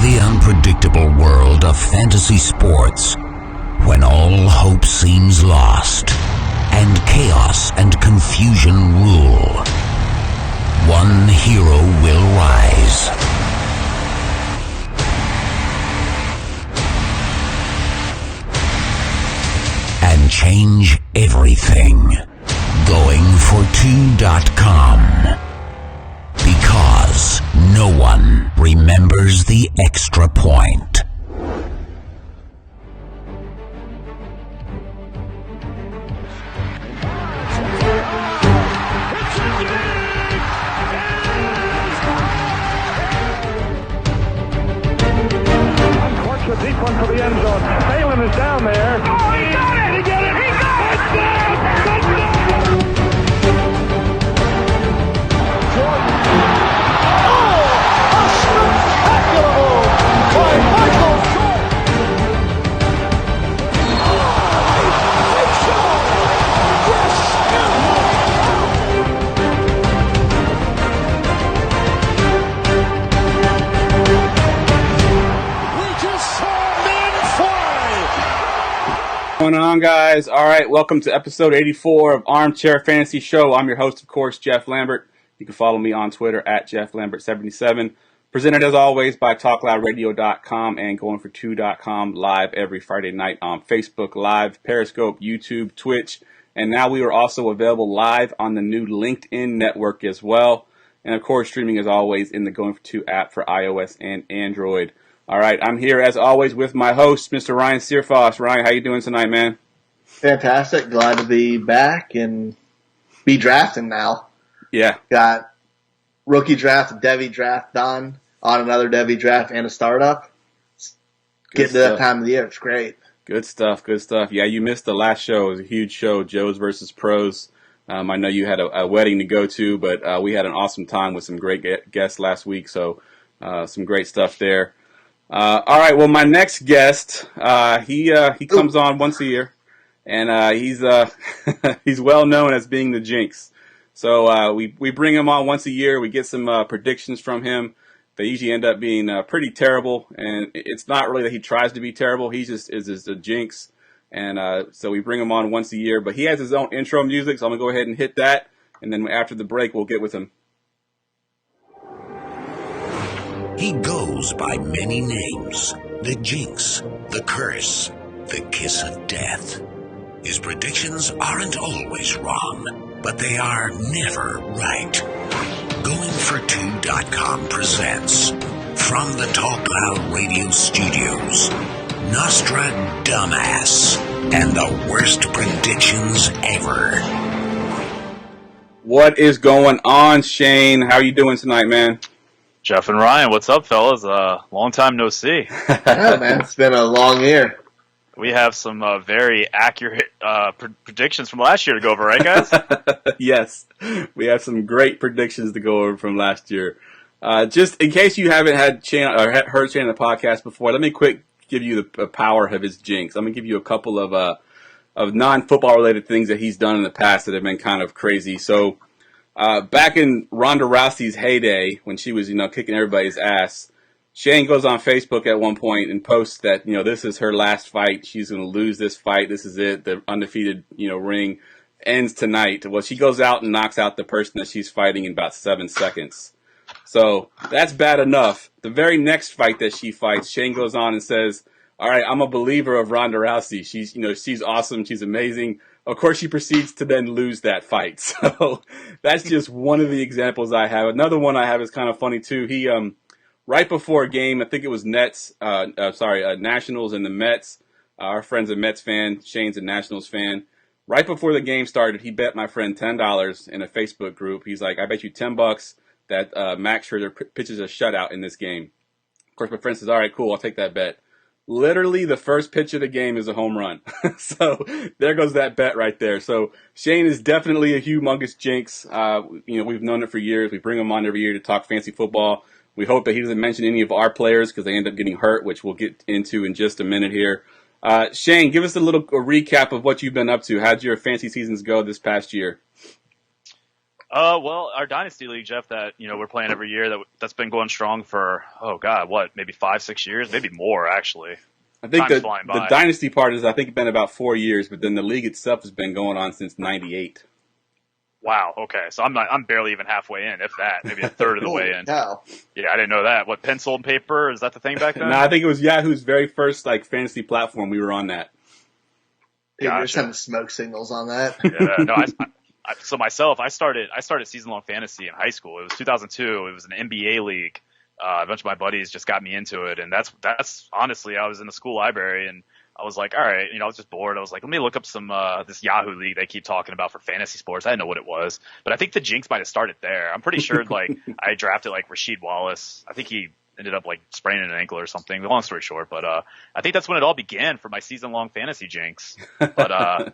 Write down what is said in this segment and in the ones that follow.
the unpredictable world of fantasy sports, when all hope seems lost and chaos and confusion rule, one hero will rise. And change everything. GoingFor2.com. Because no one remembers the extra point. A deep one for the end zone. Phelan is down there. Oh, he got it! He got it! He got it! Touchdown! Jordan. Oh! A spectacular move by Michael Jordan! What's going on, guys? All right, welcome to episode 84 of Armchair Fantasy Show. I'm your host, of course, Jeff Lambert. You can follow me on Twitter at JeffLambert77. Presented, as always, by TalkLoudRadio.com and GoingFor2.com, live every Friday night on Facebook Live, Periscope, YouTube, Twitch, and now we are also available live on the new LinkedIn network as well. And, of course, streaming, as always, in the GoingFor2 app for iOS and Android. All right, I'm here, as always, with my host, Mr. Ryan Searfoss. Ryan, how you doing tonight, man? Fantastic. Glad to be back and be drafting now. Yeah. Got rookie draft, Devy draft done, on another Devy draft and a startup. Getting to that time of the year. It's great. Good stuff, good stuff. Yeah, you missed the last show. It was a huge show, Joe's versus Pros. I know you had a wedding to go to, but we had an awesome time with some great guests last week, so some great stuff there. All right. Well, my next guest, he comes on once a year, and he's he's well known as being the Jinx. So we bring him on once a year. We get some predictions from him. They usually end up being pretty terrible, and it's not really that he tries to be terrible. He just is a Jinx, and so we bring him on once a year. But he has his own intro music, so I'm gonna go ahead and hit that, and then after the break, we'll get with him. He goes by many names: the Jinx, the Curse, the Kiss of Death. His predictions aren't always wrong, but they are never right. GoingFor2.com presents, from the Talk Loud Radio studios, Nostra-Dumbass and the worst predictions ever. What is going on, Shane? How are you doing tonight, man? Jeff and Ryan, what's up, fellas? Long time no see. Yeah, man, it's been a long year. We have some very accurate predictions from last year to go over, right, guys? Yes, we have some great predictions to go over from last year. Just in case you haven't heard Shane on the podcast before, let me quick give you the power of his Jinx. I'm gonna give you a couple of non-football related things that he's done in the past that have been kind of crazy. So. Back in Ronda Rousey's heyday, when she was, kicking everybody's ass, Shane goes on Facebook at one point and posts that, this is her last fight. She's going to lose this fight. This is it. The undefeated, ring ends tonight. Well, she goes out and knocks out the person that she's fighting in about 7 seconds. So that's bad enough. The very next fight that she fights, Shane goes on and says, all right, I'm a believer of Ronda Rousey. She's awesome. She's amazing. Of course, she proceeds to then lose that fight. So that's just one of the examples I have. Another one I have is kind of funny too. He, right before a game, I think it was Nationals and the Mets. Our friend's a Mets fan. Shane's a Nationals fan. Right before the game started, he bet my friend $10 in a Facebook group. He's like, I bet you $10 that Max Scherzer pitches a shutout in this game. Of course, my friend says, all right, cool, I'll take that bet. Literally, the first pitch of the game is a home run. So there goes that bet right there. So Shane is definitely a humongous Jinx. We've known it for years. We bring him on every year to talk fantasy football. We hope that he doesn't mention any of our players because they end up getting hurt, which we'll get into in just a minute here. Shane, give us a recap of what you've been up to. How'd your fantasy seasons go this past year? Well, our Dynasty League, Jeff, that, we're playing every year, that's been going strong for, maybe 5-6 years, maybe more, actually. I think Time's flying the by. dynasty part is, I think, been about 4 years, but then the league itself has been going on since '98. Wow. Okay. So I'm barely even halfway in, if that, maybe a third of the way in. Cow. Yeah, I didn't know that. What, pencil and paper? Is that the thing back then? No, I think it was Yahoo's very first fantasy platform. We were on that. Dude, you're Gotcha. sending smoke signals on that. Yeah. No. So myself, I started season long fantasy in high school. It was 2002. It was an NBA league. A bunch of my buddies just got me into it, and that's honestly, I was in the school library and I was like, all right, I was just bored. I was like, let me look up some this Yahoo league they keep talking about for fantasy sports. I didn't know what it was, but I think the Jinx might have started there. I'm pretty sure I drafted Rasheed Wallace. I think he ended up spraining an ankle or something. Long story short, but I think that's when it all began for my season long fantasy Jinx. But I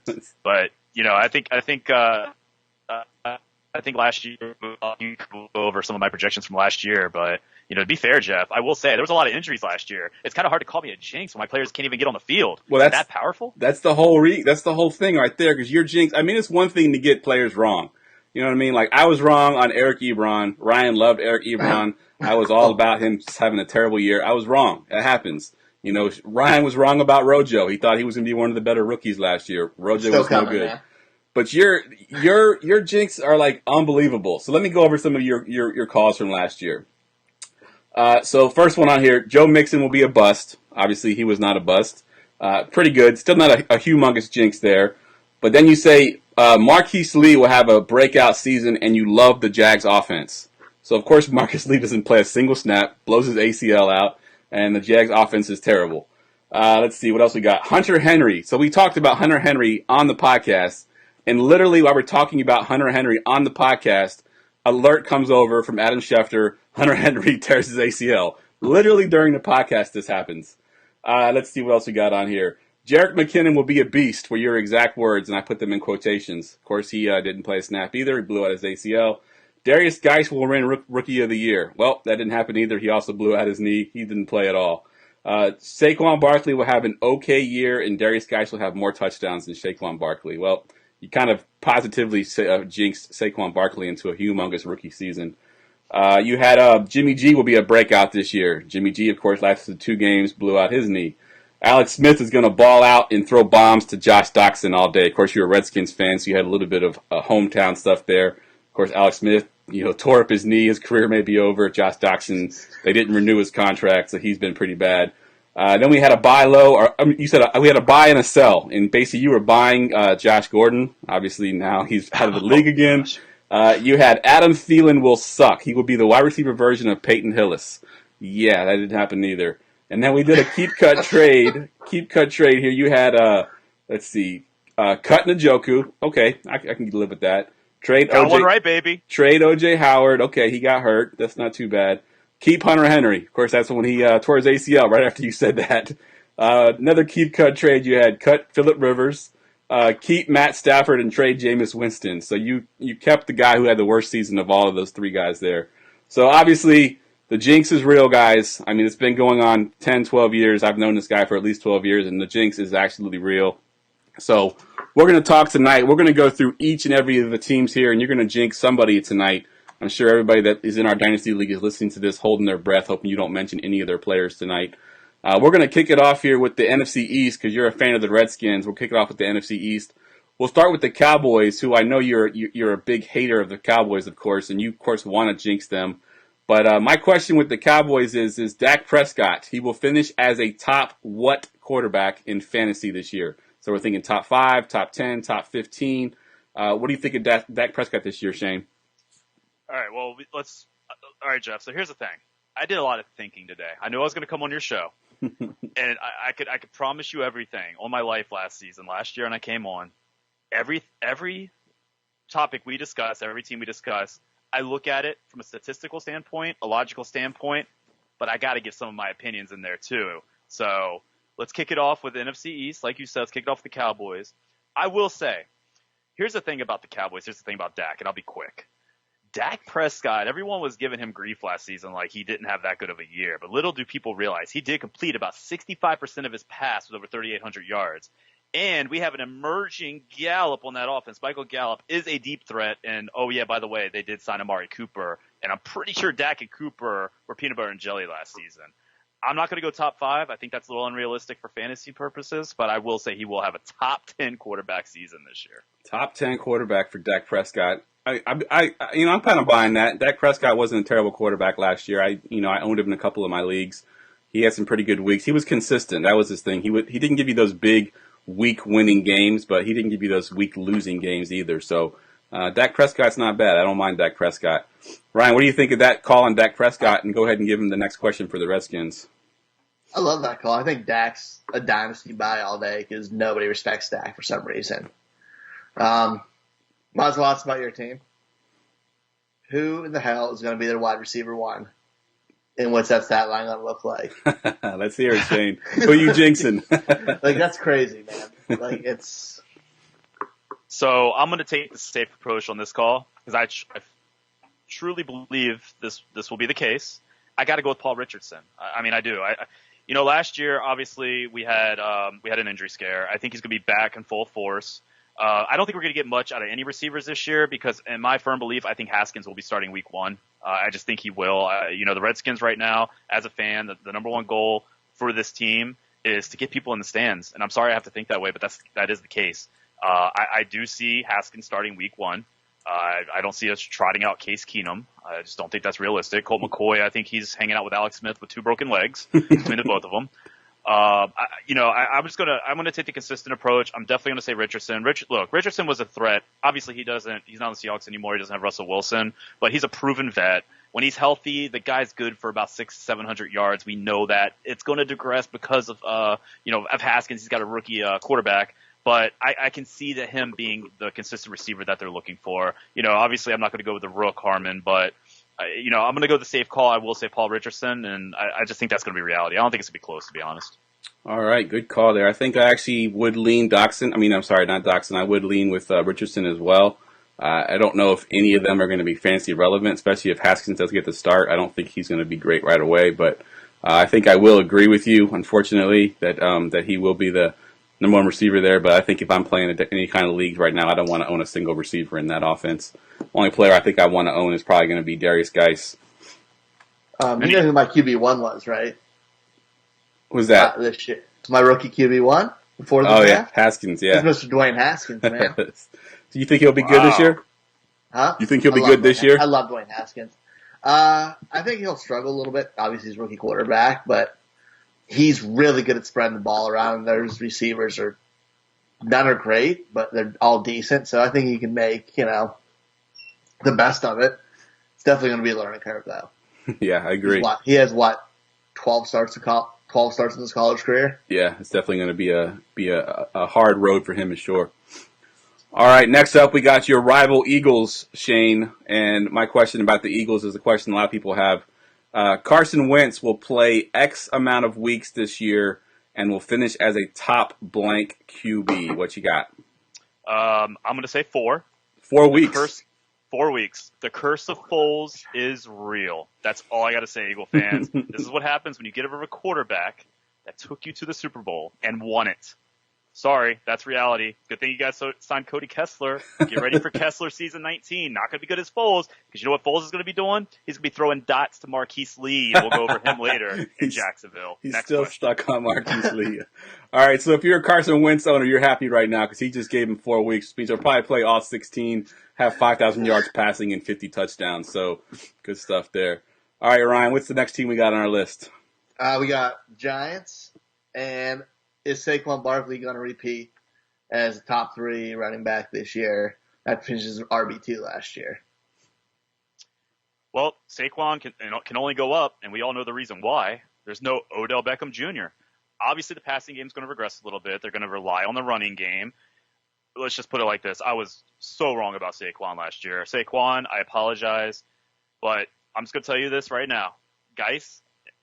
think last year you go over some of my projections from last year, but to be fair, Jeff, I will say there was a lot of injuries last year. It's kind of hard to call me a jinx when my players can't even get on the field. Well, Is that powerful? That's the whole thing right there. Because you're jinx. I mean, it's one thing to get players wrong. You know what I mean? I was wrong on Eric Ebron. Ryan loved Eric Ebron. I was all about him just having a terrible year. I was wrong. It happens. Ryan was wrong about Rojo. He thought he was going to be one of the better rookies last year. Rojo was no good. Man. But your jinx are unbelievable. So let me go over some of your calls from last year. So first one on here, Joe Mixon will be a bust. Obviously, he was not a bust. Pretty good. Still not a humongous jinx there. But then you say Marquise Lee will have a breakout season, and you love the Jags offense. So, of course, Marquise Lee doesn't play a single snap, blows his ACL out, and the Jags offense is terrible. Let's see, what else we got? Hunter Henry. So we talked about Hunter Henry on the podcast, and literally while we're talking about Hunter Henry on the podcast, alert comes over from Adam Schefter, Hunter Henry tears his ACL. Literally during the podcast this happens. Let's see what else we got on here. Jerick McKinnon will be a beast, were your exact words, and I put them in quotations. Of course, he didn't play a snap either. He blew out his ACL. Darius Geis will win Rookie of the Year. Well, that didn't happen either. He also blew out his knee. He didn't play at all. Saquon Barkley will have an okay year, and Darius Geis will have more touchdowns than Saquon Barkley. Well, you kind of positively jinxed Saquon Barkley into a humongous rookie season. You had Jimmy G will be a breakout this year. Jimmy G, of course, lasted 2 games, blew out his knee. Alex Smith is going to ball out and throw bombs to Josh Doxson all day. Of course, you're a Redskins fan, so you had a little bit of hometown stuff there. Of course, Alex Smith, tore up his knee. His career may be over. Josh Doxson, they didn't renew his contract, so he's been pretty bad. Then we had a buy low, you said we had a buy and a sell, and basically you were buying Josh Gordon. Obviously now he's out of the league again. You had Adam Thielen will suck. He will be the wide receiver version of Peyton Hillis. Yeah, that didn't happen either. And then we did a keep cut trade. Keep cut trade here. You had let's see, Cut Njoku. Okay, I can live with that. Trade got OJ, one right, baby. Trade OJ Howard. Okay, he got hurt. That's not too bad. Keep Hunter Henry. Of course, that's when he tore his ACL right after you said that. Another keep cut trade. You had cut Phillip Rivers, keep Matt Stafford, and trade Jameis Winston. So you kept the guy who had the worst season of all of those 3 guys there. So obviously the jinx is real, guys. I mean, it's been going on 10, 12 years. I've known this guy for at least 12 years, and the jinx is actually real. So we're going to talk tonight. We're going to go through each and every of the teams here, and you're going to jinx somebody tonight. I'm sure everybody that is in our Dynasty League is listening to this holding their breath, hoping you don't mention any of their players tonight. We're going to kick it off here with the NFC East because you're a fan of the Redskins. We'll kick it off with the NFC East. We'll start with the Cowboys, who I know you're a big hater of the Cowboys, of course, and you, of course, want to jinx them. But my question with the Cowboys is Dak Prescott. He will finish as a top what quarterback in fantasy this year? So we're thinking top 5, top 10, top 15. What do you think of Dak Prescott this year, Shane? All right, well, all right, Jeff. So here's the thing. I did a lot of thinking today. I knew I was going to come on your show, and I could promise you everything on my life last year, and I came on. Every topic we discuss, every team we discuss, I look at it from a statistical standpoint, a logical standpoint, but I got to give some of my opinions in there too. So let's kick it off with the NFC East. Like you said, let's kick it off with the Cowboys. I will say, here's the thing about the Cowboys. Here's the thing about Dak, and I'll be quick. Dak Prescott, everyone was giving him grief last season like he didn't have that good of a year. But little do people realize he did complete about 65% of his pass with over 3,800 yards. And we have an emerging Gallup on that offense. Michael Gallup is a deep threat. And, oh, yeah, by the way, they did sign Amari Cooper. And I'm pretty sure Dak and Cooper were peanut butter and jelly last season. I'm not going to go top 5. I think that's a little unrealistic for fantasy purposes. But I will say he will have a top 10 quarterback season this year. Top 10 quarterback for Dak Prescott. I'm kind of buying that. Dak Prescott wasn't a terrible quarterback last year. I owned him in a couple of my leagues. He had some pretty good weeks. He was consistent. That was his thing. He didn't give you those big week winning games, but he didn't give you those week losing games either. So Dak Prescott's not bad. I don't mind Dak Prescott. Ryan, what do you think of that call on Dak Prescott? And go ahead and give him the next question for the Redskins. I love that call. I think Dak's a dynasty buy all day because nobody respects Dak for some reason. Miles Watts, about your team. Who in the hell is going to be their wide receiver 1? And what's that stat line going to look like? Let's hear it, Shane. Who are you jinxing? Like, that's crazy, man. Like, it's... So I'm going to take the safe approach on this call because I truly believe this will be the case. I got to go with Paul Richardson. I mean, I do. Last year, obviously, we had an injury scare. I think he's going to be back in full force. I don't think we're going to get much out of any receivers this year because, in my firm belief, I think Haskins will be starting week 1. I just think he will. The Redskins right now, as a fan, the number one goal for this team is to get people in the stands. And I'm sorry I have to think that way, but that is the case. I do see Haskins starting week 1. I don't see us trotting out Case Keenum. I just don't think that's realistic. Colt McCoy, I think he's hanging out with Alex Smith with 2 broken legs between the both of them. I'm going to take the consistent approach. I'm definitely going to say Richardson. Richardson was a threat. Obviously he's not on the Seahawks anymore. He doesn't have Russell Wilson, but he's a proven vet. When he's healthy, the guy's good for about 600-700 yards. We know that it's going to digress because of Haskins. He's got a rookie quarterback, but I can see that him being the consistent receiver that they're looking for. Obviously I'm not going to go with the Rook Harmon, but I'm going to go with the safe call. I will say Paul Richardson, and I just think that's going to be reality. I don't think it's going to be close, to be honest. All right, good call there. I think I actually would lean Doxson. Not Doxson. I would lean with Richardson as well. I don't know if any of them are going to be fantasy relevant, especially if Haskins does get the start. I don't think he's going to be great right away, but I think I will agree with you, unfortunately, that he will be the number 1 receiver there. But I think if I'm playing any kind of league right now, I don't want to own a single receiver in that offense. Only player I think I want to own is probably going to be Darius Geis. You know who my QB1 was, right? Who's that? This year. My rookie QB1 before the draft. Yeah, Haskins, yeah. It's Mr. Dwayne Haskins, man. Do you think he'll be good this year? Huh? You think he'll be good this year? I love Dwayne Haskins. I think he'll struggle a little bit. Obviously, he's a rookie quarterback, but he's really good at spreading the ball around. Those receivers none are great, but they're all decent. So I think he can make, the best of it. It's definitely going to be a learning curve, though. Yeah, I agree. He has 12 starts in his college career. Yeah, it's definitely going to be a hard road for him, is sure. All right, next up we got your rival Eagles, Shane. And my question about the Eagles is a question a lot of people have. Carson Wentz will play X amount of weeks this year and will finish as a top blank QB. What you got? I'm going to say 4. 4 weeks. 4 weeks. The curse of Foles is real. That's all I got to say, Eagle fans. This is what happens when you get over a quarterback that took you to the Super Bowl and won it. Sorry, that's reality. Good thing you guys signed Cody Kessler. Get ready for Kessler season 19. Not going to be good as Foles, because you know what Foles is going to be doing? He's going to be throwing dots to Marquise Lee, and we'll go over him later in Jacksonville. He's still stuck on Marquise Lee. All right, so if you're a Carson Wentz owner, you're happy right now because he just gave him 4 weeks. Which means he'll probably play all 16, have 5,000 yards passing and 50 touchdowns. So good stuff there. All right, Ryan, what's the next team we got on our list? We got Giants, and is Saquon Barkley going to repeat as a top 3 running back this year? That finishes RB2 last year. Well, Saquon can only go up, and we all know the reason why. There's no Odell Beckham Jr. Obviously, the passing game is going to regress a little bit. They're going to rely on the running game. Let's just put it like this. I was so wrong about Saquon last year. Saquon, I apologize, but I'm just going to tell you this right now. Guys,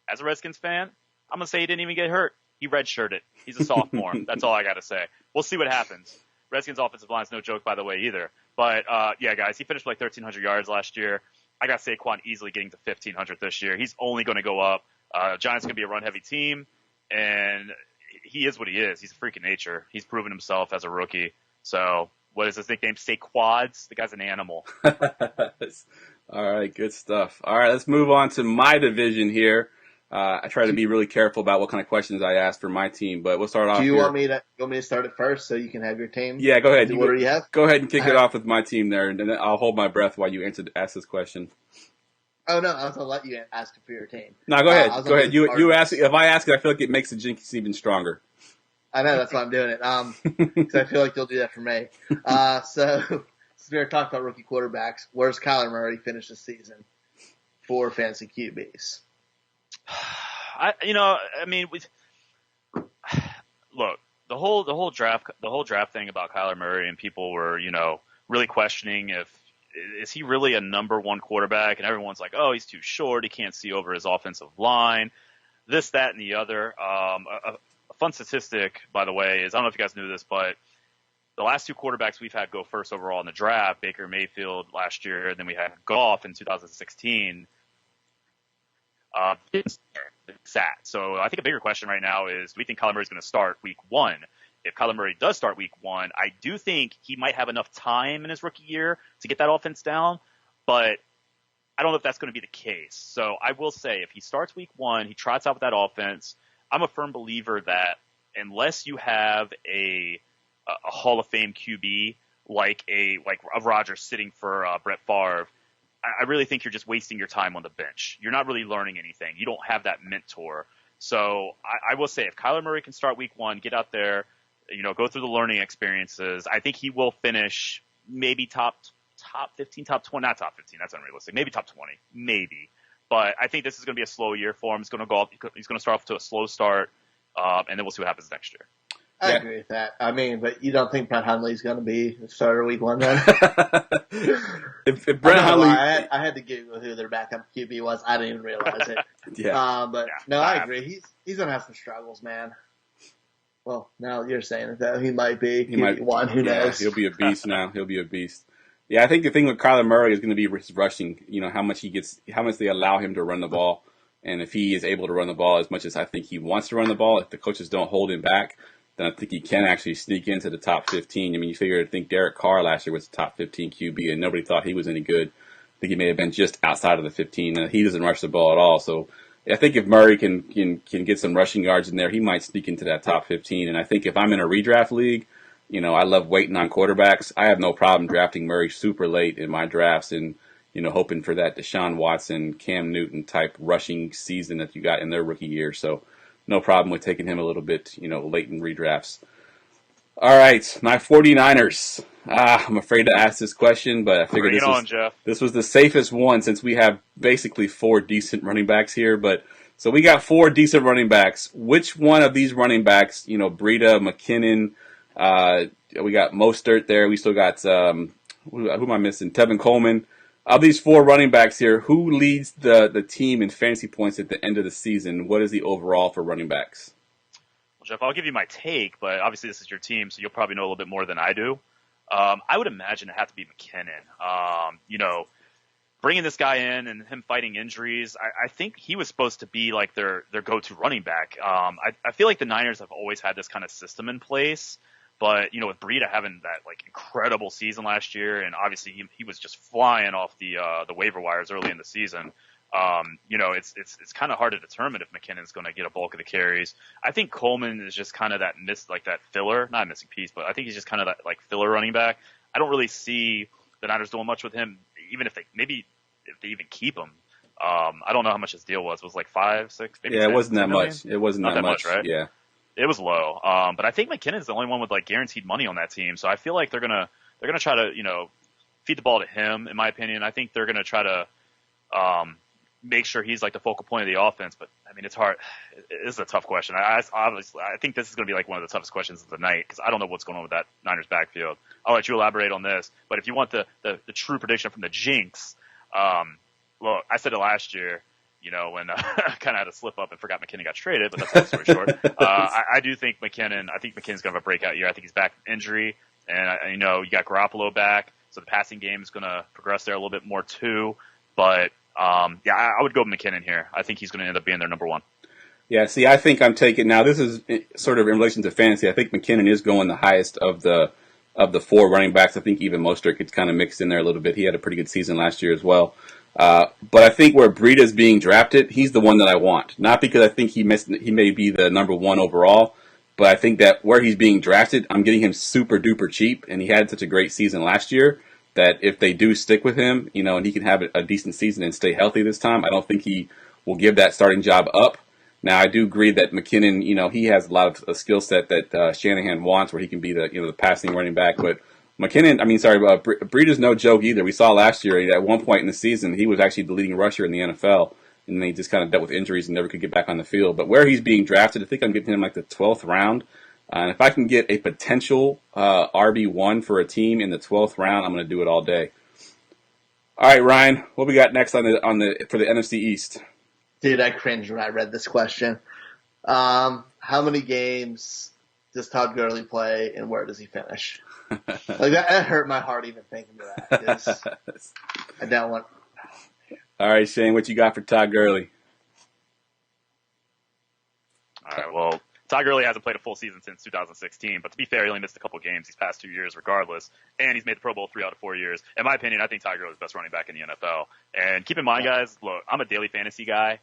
as a Redskins fan, I'm going to say he didn't even get hurt. He redshirted. He's a sophomore. That's all I got to say. We'll see what happens. Redskins offensive line's no joke, by the way, either. But, yeah, guys, he finished like 1,300 yards last year. I got Saquon easily getting to 1,500 this year. He's only going to go up. Giants going to be a run-heavy team, and he is what he is. He's a freak of nature. He's proven himself as a rookie. So what is his nickname? Say Quads. The guy's an animal. All right, good stuff. All right, let's move on to my division here. I try to be really careful about what kind of questions I ask for my team, but we'll start off. Do you here. want me to start it first so you can have your team? Yeah, go ahead. What do you have? Go ahead and kick it off with my team there, and then I'll hold my breath while you ask this question. Oh no, I was gonna let you ask it for your team. No, go ahead. Go ahead. You ask. If I ask it, I feel like it makes the Jinx even stronger. I know, that's why I'm doing it. Because I feel like you'll do that for me. So since we were talking about rookie quarterbacks, where's Kyler Murray finish the season for fantasy QBs? Look, the whole draft thing about Kyler Murray, and people were, really questioning is he really a number one quarterback? And everyone's like, oh, he's too short. He can't see over his offensive line. This, that, and the other. A fun statistic, by the way, is I don't know if you guys knew this, but the last two quarterbacks we've had go first overall in the draft, Baker Mayfield last year, and then we had Goff in 2016. Sat. So I think a bigger question right now is, do we think Kyler Murray is going to start week one? If Kyler Murray does start week one, I do think he might have enough time in his rookie year to get that offense down, but I don't know if that's going to be the case. So I will say, if he starts week one, he trots out with that offense, I'm a firm believer that unless you have a Hall of Fame QB like a Rodgers sitting for Brett Favre, I really think you're just wasting your time on the bench. You're not really learning anything. You don't have that mentor. So I will say, if Kyler Murray can start week one, get out there, go through the learning experiences, I think he will finish maybe top 15, top 20, not top 15. That's unrealistic. Maybe top 20, maybe. But I think this is going to be a slow year for him. He's going to start off to a slow start, and then we'll see what happens next year. I agree with that. But you don't think Brett Hundley's going to be the starter week one then? if Brett Hundley, I had to Google who their backup QB was. I didn't even realize it. I agree. He's going to have some struggles, man. Well, now you're saying it though. He might be. He might one. Who knows? He'll be a beast now. He'll be a beast. Yeah, I think the thing with Kyler Murray is going to be his rushing. How much they allow him to run the ball, and if he is able to run the ball as much as I think he wants to run the ball, if the coaches don't hold him back, then I think he can actually sneak into the top 15. I think Derek Carr last year was the top 15 QB, and nobody thought he was any good. I think he may have been just outside of the 15. And he doesn't rush the ball at all. So I think if Murray can get some rushing yards in there, he might sneak into that top 15. And I think if I'm in a redraft league, I love waiting on quarterbacks. I have no problem drafting Murray super late in my drafts and, hoping for that Deshaun Watson, Cam Newton type rushing season that you got in their rookie year. So no problem with taking him a little bit, late in redrafts. All right, my 49ers. I'm afraid to ask this question, but I figured this was the safest one since we have basically four decent running backs here. So we got four decent running backs. Which one of these running backs, Breida, McKinnon, we got Mostert there. We still got, who am I missing? Tevin Coleman. Of these four running backs here, who leads the team in fantasy points at the end of the season? What is the overall for running backs? Well, Jeff, I'll give you my take, but obviously this is your team, so you'll probably know a little bit more than I do. I would imagine it had to be McKinnon. Bringing this guy in and him fighting injuries, I think he was supposed to be like their go-to running back. I feel like the Niners have always had this kind of system in place. But, with Breida having that incredible season last year, and obviously he was just flying off the waiver wires early in the season, it's kind of hard to determine if McKinnon's going to get a bulk of the carries. I think Coleman is just kind of that that filler, not a missing piece, but I think he's just kind of that filler running back. I don't really see the Niners doing much with him, even if they even keep him. I don't know how much his deal was. It was 5, 6, maybe. Yeah, 10, it wasn't that million? much. It wasn't not that much, right? Yeah. It was low, but I think McKinnon's the only one with guaranteed money on that team. So I feel like they're gonna try to feed the ball to him. In my opinion, I think they're gonna try to make sure he's the focal point of the offense. But I mean, it's hard. It is a tough question. I think this is gonna be one of the toughest questions of the night because I don't know what's going on with that Niners backfield. I'll let you elaborate on this. But if you want the true prediction from the Jinx, look, I said it last year. When I kind of had to slip up and forgot McKinnon got traded, but that's a long story short. I do think McKinnon's going to have a breakout year. I think he's back from injury, and you got Garoppolo back, so the passing game is going to progress there a little bit more too. But I would go with McKinnon here. I think he's going to end up being their number one. Yeah, see, I think I'm taking now. This is sort of in relation to fantasy. I think McKinnon is going the highest of the four running backs. I think even Mostert gets kind of mixed in there a little bit. He had a pretty good season last year as well. But I think where Breida's being drafted, he's the one that I want. Not because I think he may be the number one overall, but I think that where he's being drafted, I'm getting him super duper cheap, and he had such a great season last year that if they do stick with him, and he can have a decent season and stay healthy this time, I don't think he will give that starting job up. Now, I do agree that McKinnon, he has a lot of a skill set that Shanahan wants, where he can be the passing running back. But Breida's no joke either. We saw last year at one point in the season he was actually the leading rusher in the NFL, and then he just kind of dealt with injuries and never could get back on the field. But where he's being drafted, I think I'm getting him like the 12th round. And if I can get a potential RB1 for a team in the 12th round, I'm going to do it all day. All right, Ryan, what we got next for the NFC East? Dude, I cringed when I read this question. How many games does Todd Gurley play, and where does he finish? Like that hurt my heart even thinking of that. I don't want. All right, Shane, what you got for Todd Gurley? All right, well, Todd Gurley hasn't played a full season since 2016, but to be fair, he only missed a couple games these past 2 years regardless, and he's made the Pro Bowl 3 out of 4 years. In my opinion, I think Todd Gurley is the best running back in the NFL. And keep in mind, guys, look, I'm a daily fantasy guy.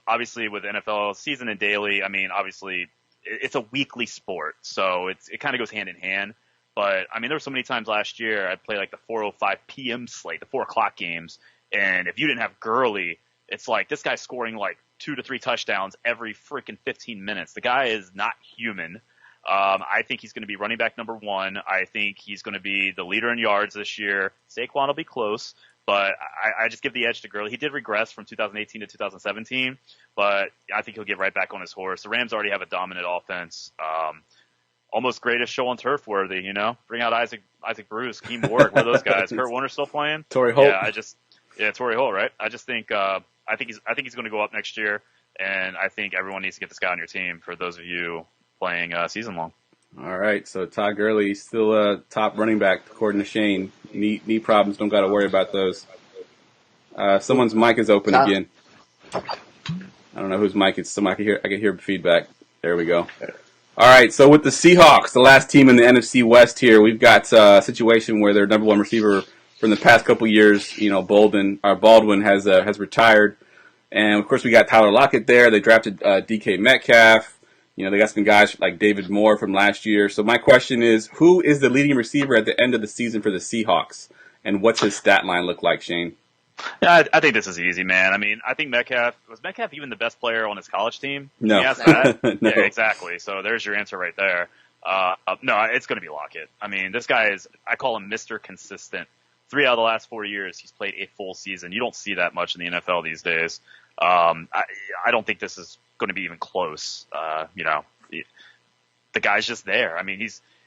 Obviously with NFL season and daily, obviously it's a weekly sport, so it kind of goes hand in hand. But there were so many times last year I'd play like the 4:05 p.m. slate, the 4 o'clock games, and if you didn't have Gurley, it's like this guy's scoring like 2 to 3 touchdowns every freaking 15 minutes. The guy is not human. I think he's going to be running back number 1. I think he's going to be the leader in yards this year. Saquon will be close. But I just give the edge to Gurley. He did regress from 2018 to 2017, but I think he'll get right back on his horse. The Rams already have a dominant offense. Almost greatest show on turf worthy, Bring out Isaac Bruce, Keem Ward, where are those guys? Kurt Warner still playing? Torrey Holt. Yeah, Torrey Holt, right? I just think I think he's going to go up next year, and I think everyone needs to get this guy on your team. For those of you playing season long. All right, so Todd Gurley still a top running back according to Shane. Knee problems, don't got to worry about those. Someone's mic is open again. I don't know whose mic it's. I can hear feedback. There we go. All right, so with the Seahawks, the last team in the NFC West here, we've got a situation where their number one receiver from the past couple years, Baldwin has retired, and of course we got Tyler Lockett there. They drafted DK Metcalf. They got some guys like David Moore from last year. So my question is, who is the leading receiver at the end of the season for the Seahawks? And what's his stat line look like, Shane? Yeah, I think this is easy, man. I think was Metcalf even the best player on his college team? No. Yes, that? No. Yeah, exactly. So there's your answer right there. No, it's going to be Lockett. This guy I call him Mr. Consistent. 3 out of the last 4 years, he's played a full season. You don't see that much in the NFL these days. I don't think this is going to be even close. The guy's just there.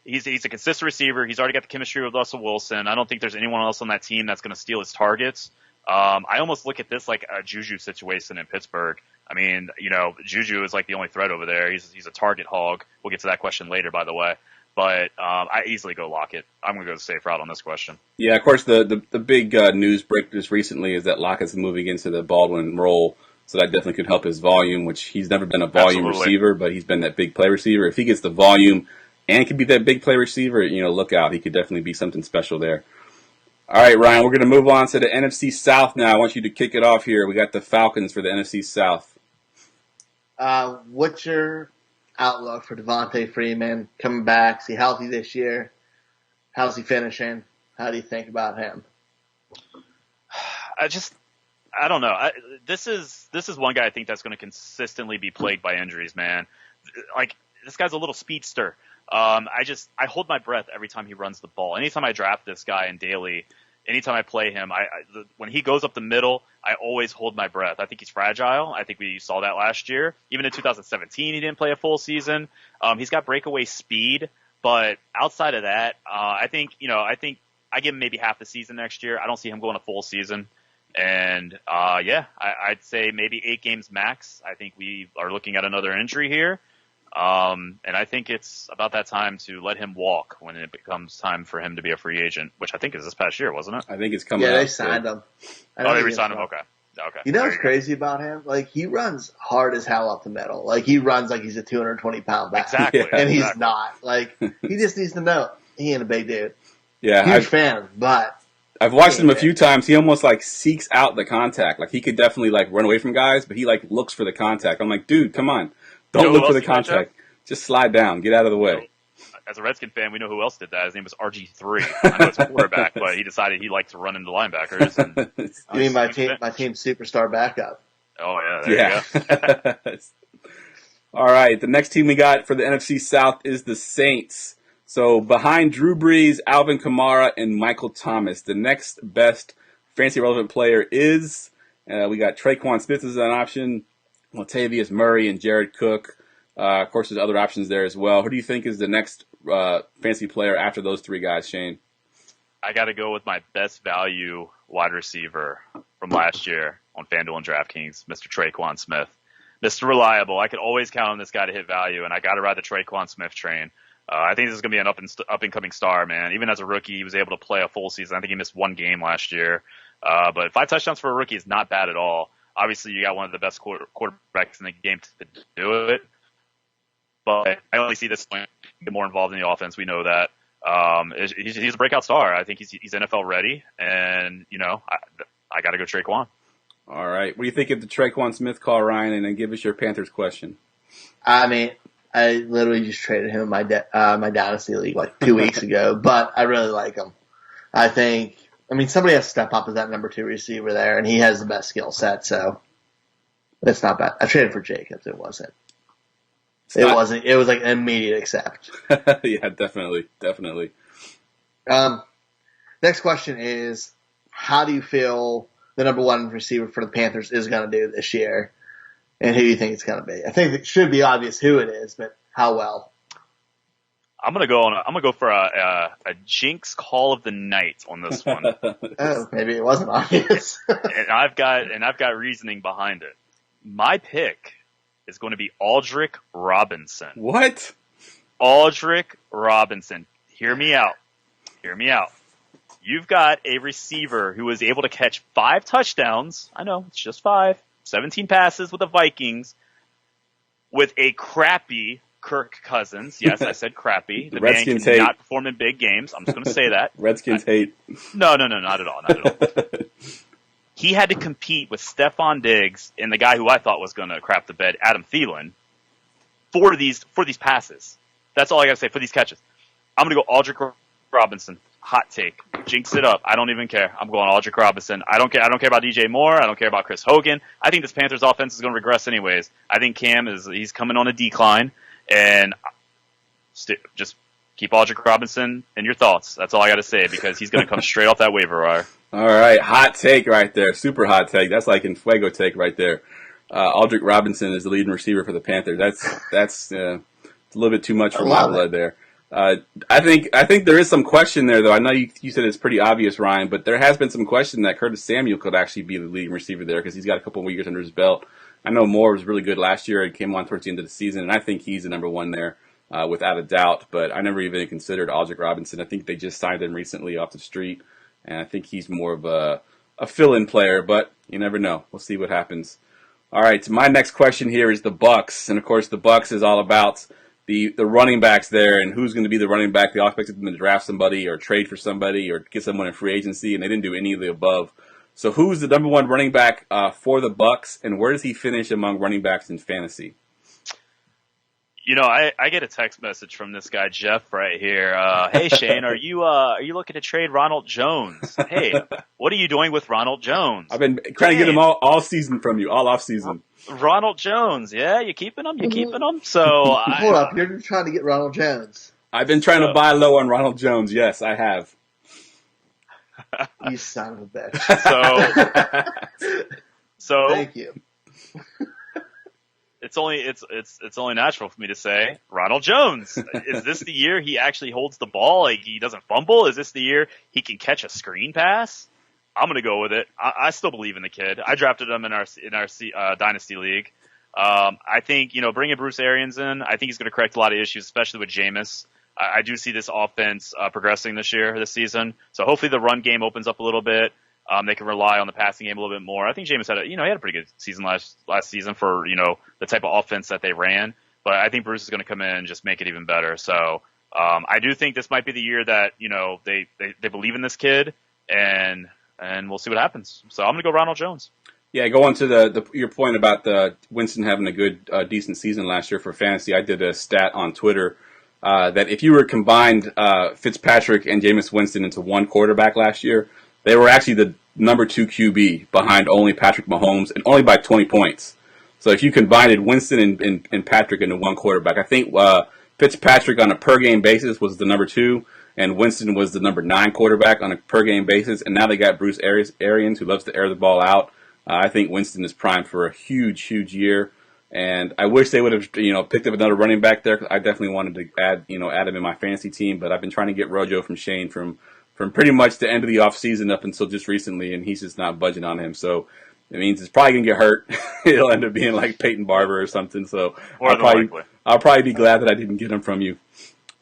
He's a consistent receiver. He's already got the chemistry with Russell Wilson. I don't think there's anyone else on that team that's going to steal his targets. I almost look at this like a Juju situation in Pittsburgh. Juju is like the only threat over there. He's a target hog. We'll get to that question later, by the way. But I easily go Lockett. I'm going to go the safe route on this question. Yeah, of course, the big news break just recently is that Lockett's moving into the Baldwin role. So that definitely could help his volume, which he's never been a volume receiver, but he's been that big play receiver. If he gets the volume and can be that big play receiver, look out. He could definitely be something special there. All right, Ryan, we're going to move on to the NFC South now. I want you to kick it off here. We got the Falcons for the NFC South. What's your outlook for Devontae Freeman coming back? Is he healthy this year? How's he finishing? How do you think about him? I don't know. This is one guy I think that's going to consistently be plagued by injuries, man. Like, this guy's a little speedster. I hold my breath every time he runs the ball. Anytime I draft this guy in daily, anytime I play him, when he goes up the middle, I always hold my breath. I think he's fragile. I think we saw that last year. Even in 2017, he didn't play a full season. He's got breakaway speed, but outside of that, I think I give him maybe half the season next year. I don't see him going a full season. And, I'd say maybe 8 games max. I think we are looking at another injury here. And I think it's about that time to let him walk when it becomes time for him to be a free agent, which I think is this past year, wasn't it? I think it's coming Yeah, up. they signed him. They re-signed him? Okay. Okay. You know what's crazy about him? Like, he runs hard as hell up the middle. Like, he runs like he's a 220-pound back. Exactly. And he's not. Like, he just needs to know he ain't a big dude. Yeah, Huge fan, but I've watched him a few times. He almost like seeks out the contact. Like, he could definitely like run away from guys, but he like looks for the contact. I'm like, dude, come on, don't look for the contact. Just slide down, get out of the way. As a Redskin fan, we know who else did that. His name was RG3. I know it's a quarterback, but he decided he liked to run into linebackers. And I mean, my team's superstar backup. Oh, yeah, there you go. All right, the next team we got for the NFC South is the Saints. So behind Drew Brees, Alvin Kamara, and Michael Thomas, the next best fantasy relevant player is, we got Traquan Smith as an option, Latavius Murray, and Jared Cook. Of course, there's other options there as well. Who do you think is the next fantasy player after those three guys, Shane? I got to go with my best value wide receiver from last year on FanDuel and DraftKings, Mr. Traquan Smith. Mr. Reliable. I could always count on this guy to hit value, and I got to ride the Traquan Smith train. I think this is going to be an up-and-coming star, man. Even as a rookie, he was able to play a full season. I think he missed one game last year. But 5 touchdowns for a rookie is not bad at all. Obviously, you got one of the best quarterbacks in the game to do it. But I only see this get more involved in the offense. We know that. He's a breakout star. I think he's NFL ready. And, I got to go Traquan. All right. What do you think of the Traquan Smith call, Ryan? And then give us your Panthers question. I mean, I literally just traded him in my Dynasty League like 2 weeks ago, but I really like him. Somebody has to step up as that number 2 receiver there, and he has the best skill set, so it's not bad. I traded for Jacobs. It wasn't. It was like an immediate accept. Yeah, definitely. Next question is, how do you feel the number 1 receiver for the Panthers is going to do this year? And who do you think it's going to be? I think it should be obvious who it is, but how well? I'm gonna go for a Jinx call of the night on this one. Oh, maybe it wasn't obvious. and I've got reasoning behind it. My pick is going to be Aldrick Robinson. What? Aldrick Robinson. Hear me out. You've got a receiver who was able to catch 5 touchdowns. I know, it's just 5. 17 passes with the Vikings with a crappy Kirk Cousins. Yes, I said crappy. The man cannot perform in big games. I'm just going to say that. Redskins hate. No, not at all. He had to compete with Stephon Diggs and the guy who I thought was going to crap the bed, Adam Thielen, for these passes. That's all I got to say for these catches. I'm going to go Aldrick Robinson. Hot take. Jinx it up. I don't even care. I'm going Aldrick Robinson. I don't care about DJ Moore. I don't care about Chris Hogan. I think this Panthers offense is going to regress anyways. I think Cam he's coming on a decline, and just keep Aldrick Robinson in your thoughts. That's all I got to say because he's going to come straight off that waiver wire. All right. Hot take right there. Super hot take. That's like in Fuego take right there. Aldrick Robinson is the leading receiver for the Panthers. That's a little bit too much for my blood there. I think there is some question there, though. I know you said it's pretty obvious, Ryan, but there has been some question that Curtis Samuel could actually be the leading receiver there because he's got a couple more years under his belt. I know Moore was really good last year and came on towards the end of the season, and I think he's the number 1 there without a doubt. But I never even considered Aldrick Robinson. I think they just signed him recently off the street, and I think he's more of a fill-in player, but you never know. We'll see what happens. All right, so my next question here is the Bucs, and of course the Bucs is all about the running backs there and who's going to be the running back. They all expected them to draft somebody or trade for somebody or get someone in free agency, and they didn't do any of the above. So who's the number 1 running back for the Bucs, and where does he finish among running backs in fantasy? I get a text message from this guy Jeff right here. Hey Shane, are you looking to trade Ronald Jones? Hey, what are you doing with Ronald Jones? I've been trying to get him all season from you, all off season. Ronald Jones, yeah, you keeping him? So hold up, you're trying to get Ronald Jones. I've been trying to buy low on Ronald Jones. Yes, I have. You son of a bitch. So thank you. It's only natural for me to say Ronald Jones. Is this the year he actually holds the ball? Like he doesn't fumble? Is this the year he can catch a screen pass? I'm going to go with it. I still believe in the kid. I drafted him in our Dynasty League. I think, bringing Bruce Arians in, I think he's going to correct a lot of issues, especially with Jameis. I do see this offense progressing this season. So hopefully the run game opens up a little bit. They can rely on the passing game a little bit more. I think Jameis had he had a pretty good season last season for, the type of offense that they ran. But I think Bruce is going to come in and just make it even better. So I do think this might be the year that, they believe in this kid, and we'll see what happens. So I'm going to go Ronald Jones. Yeah, going to your point about the Winston having a good, decent season last year for fantasy. I did a stat on Twitter that if you were combined Fitzpatrick and Jameis Winston into one quarterback last year, they were actually the number 2 QB behind only Patrick Mahomes, and only by 20 points. So if you combined Winston and Patrick into one quarterback, I think Fitzpatrick on a per-game basis was the number 2, and Winston was the number 9 quarterback on a per-game basis. And now they got Bruce Arians, who loves to air the ball out. I think Winston is primed for a huge, huge year. And I wish they would have, picked up another running back there. I definitely wanted to add him in my fantasy team. But I've been trying to get Rojo from Shane from pretty much the end of the offseason up until just recently, and he's just not budging on him. So it means it's probably going to get hurt. It'll end up being like Peyton Barber or something. So I'll probably be glad that I didn't get him from you.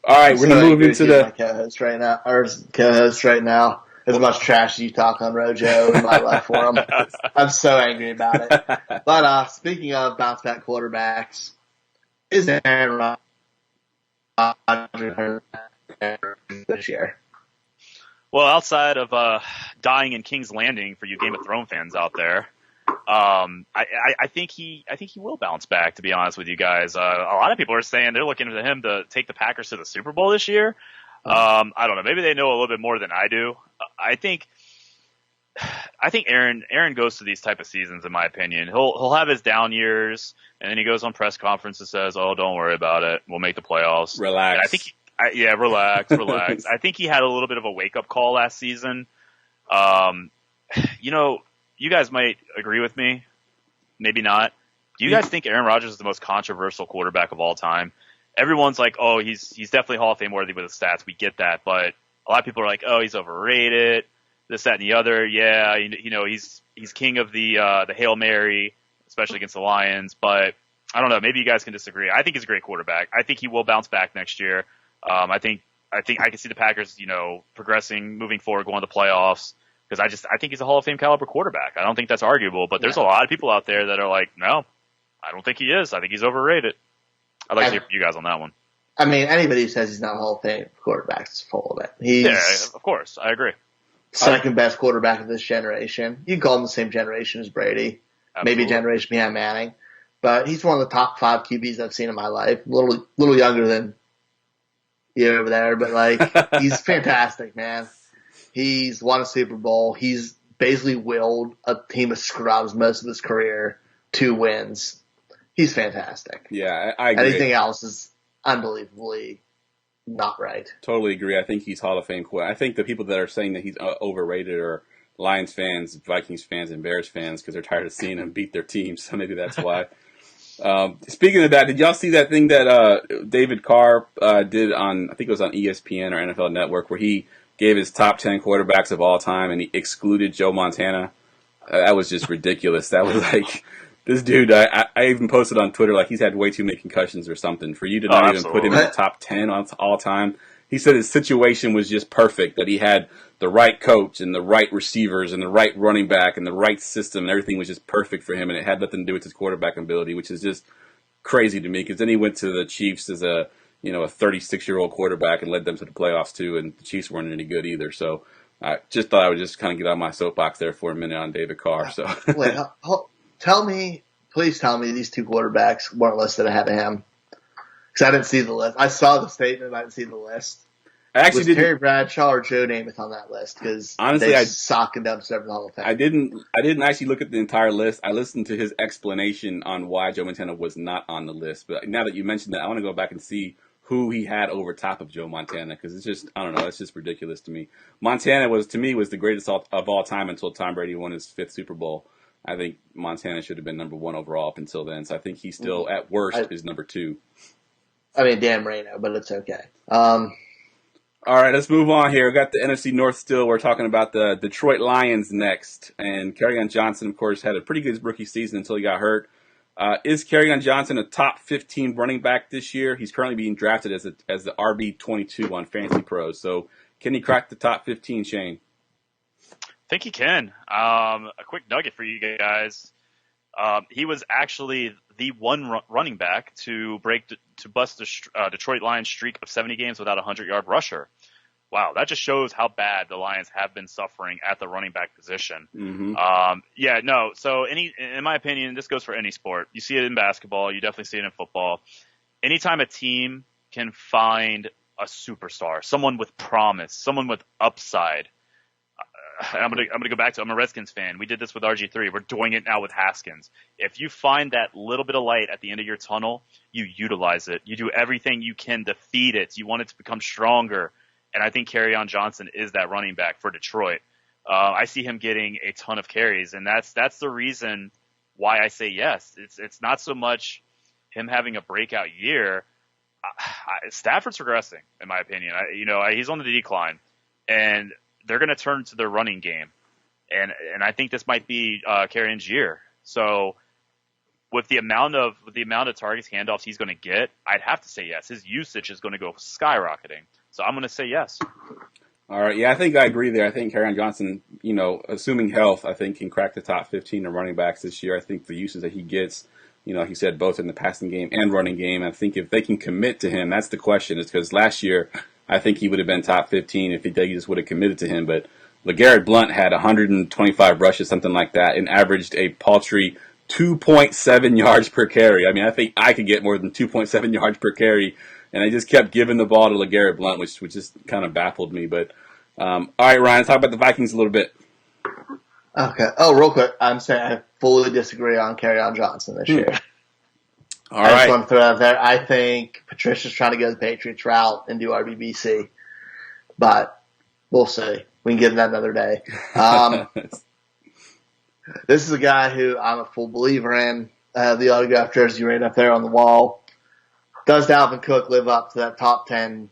All right, we're going to move into the co-host right now. Or co-host right now. As much trash as you talk on Rojo in my life for him. I'm so angry about it. But speaking of bounce back quarterbacks, is Aaron Rodgers this year? Well, outside of dying in King's Landing for you Game of Thrones fans out there, I think he will bounce back. To be honest with you guys, a lot of people are saying they're looking to him to take the Packers to the Super Bowl this year. I don't know. Maybe they know a little bit more than I do. I think Aaron goes to these type of seasons, in my opinion. He'll have his down years, and then he goes on press conference and says, "Oh, don't worry about it. We'll make the playoffs." Relax. And I think. Relax. I think he had a little bit of a wake up call last season. You guys might agree with me, maybe not. Do you guys think Aaron Rodgers is the most controversial quarterback of all time? Everyone's like, oh, he's definitely Hall of Fame worthy with his stats. We get that, but a lot of people are like, oh, he's overrated. This, that, and the other. Yeah, he's king of the Hail Mary, especially against the Lions. But I don't know. Maybe you guys can disagree. I think he's a great quarterback. I think he will bounce back next year. I think I can see the Packers, progressing, moving forward, going to the playoffs. Because I think he's a Hall of Fame caliber quarterback. I don't think that's arguable. But there's a lot of people out there that are like, no, I don't think he is. I think he's overrated. I'd like to hear from you guys on that one. I mean, anybody who says he's not a Hall of Fame quarterback is full of it. Yeah, of course. I agree. Second best quarterback of this generation. You can call him the same generation as Brady. Absolutely. Maybe a generation behind Manning. But he's one of the top 5 QBs I've seen in my life. A little younger than you over there, but he's fantastic, man. He's won a Super Bowl. He's basically willed a team of scrubs most of his career to wins. He's fantastic. Yeah, I agree. Anything else is unbelievably not right. Totally agree. I think he's Hall of Fame. I think the people that are saying that he's overrated are Lions fans, Vikings fans, and Bears fans because they're tired of seeing him beat their teams. So maybe that's why. Speaking of that, did y'all see that thing that David Carr did on, I think it was on ESPN or NFL Network, where he gave his top 10 quarterbacks of all time and he excluded Joe Montana? That was just ridiculous. That was like, this dude, I even posted on Twitter like he's had way too many concussions or something for you to not even put him in the top 10 on all time. He said his situation was just perfect, that he had the right coach and the right receivers and the right running back and the right system and everything was just perfect for him, and it had nothing to do with his quarterback ability, which is just crazy to me because then he went to the Chiefs as a 36-year-old quarterback and led them to the playoffs too, and the Chiefs weren't any good either. So I just thought I would just kind of get on my soapbox there for a minute on David Carr. So wait, please tell me these 2 quarterbacks weren't listed ahead of him. Because I didn't see the list. I saw the statement, but I didn't see the list. I actually was Terry Bradshaw or Joe Namath on that list? Because honestly, I sock and dump stuff the whole thing. I didn't actually look at the entire list. I listened to his explanation on why Joe Montana was not on the list. But now that you mentioned that, I want to go back and see who he had over top of Joe Montana, because it's just, I don't know, it's just ridiculous to me. Montana was the greatest of all time until Tom Brady won his 5th Super Bowl. I think Montana should have been number 1 overall up until then. So I think he still, at worst, is number 2. I mean, Dan Marino, but it's okay. All right, let's move on here. We got the NFC North still. We're talking about the Detroit Lions next. And Kerryon Johnson, of course, had a pretty good rookie season until he got hurt. Is Kerryon Johnson a top 15 running back this year? He's currently being drafted as the RB22 on Fantasy Pros. So can he crack the top 15, Shane? think he can. A quick nugget for you guys. He was actually the one running back to bust the Detroit Lions streak of 70 games without a 100-yard rusher. Wow, that just shows how bad the Lions have been suffering at the running back position. Mm-hmm. So in my opinion, this goes for any sport. You see it in basketball. You definitely see it in football. Anytime a team can find a superstar, someone with promise, someone with upside. I'm gonna go back to. I'm a Redskins fan. We did this with RG3. We're doing it now with Haskins. If you find that little bit of light at the end of your tunnel, you utilize it. You do everything you can to feed it. You want it to become stronger. And I think Kerryon Johnson is that running back for Detroit. I see him getting a ton of carries, and that's the reason why I say yes. It's not so much him having a breakout year. Stafford's regressing, in my opinion. He's on the decline, and they're going to turn to their running game, and I think this might be Kerryon's year. So with the amount of targets, handoffs he's going to get, I'd have to say yes. His usage is going to go skyrocketing. So I'm going to say yes. All right. Yeah, I think I agree there. I think Kerryon Johnson, assuming health, I think can crack the top 15 of running backs this year. I think the uses that he gets, he said both in the passing game and running game. I think if they can commit to him, that's the question. It's because last year I think he would have been top 15 if they just would have committed to him. But LeGarrette Blount had 125 rushes, something like that, and averaged a paltry 2.7 yards per carry. I mean, I think I could get more than 2.7 yards per carry. And I just kept giving the ball to LeGarrette Blount, which just kind of baffled me. But all right, Ryan, let's talk about the Vikings a little bit. Okay. Oh, real quick, I'm saying I fully disagree on Kerryon Johnson this year. All I right. just want to throw it out there. I think Patricia's trying to go the Patriots route and do RBBC, but we'll see. We can get that another day. This is a guy who I'm a full believer in. The autographed jersey right up there on the wall. Does Dalvin Cook live up to that top 10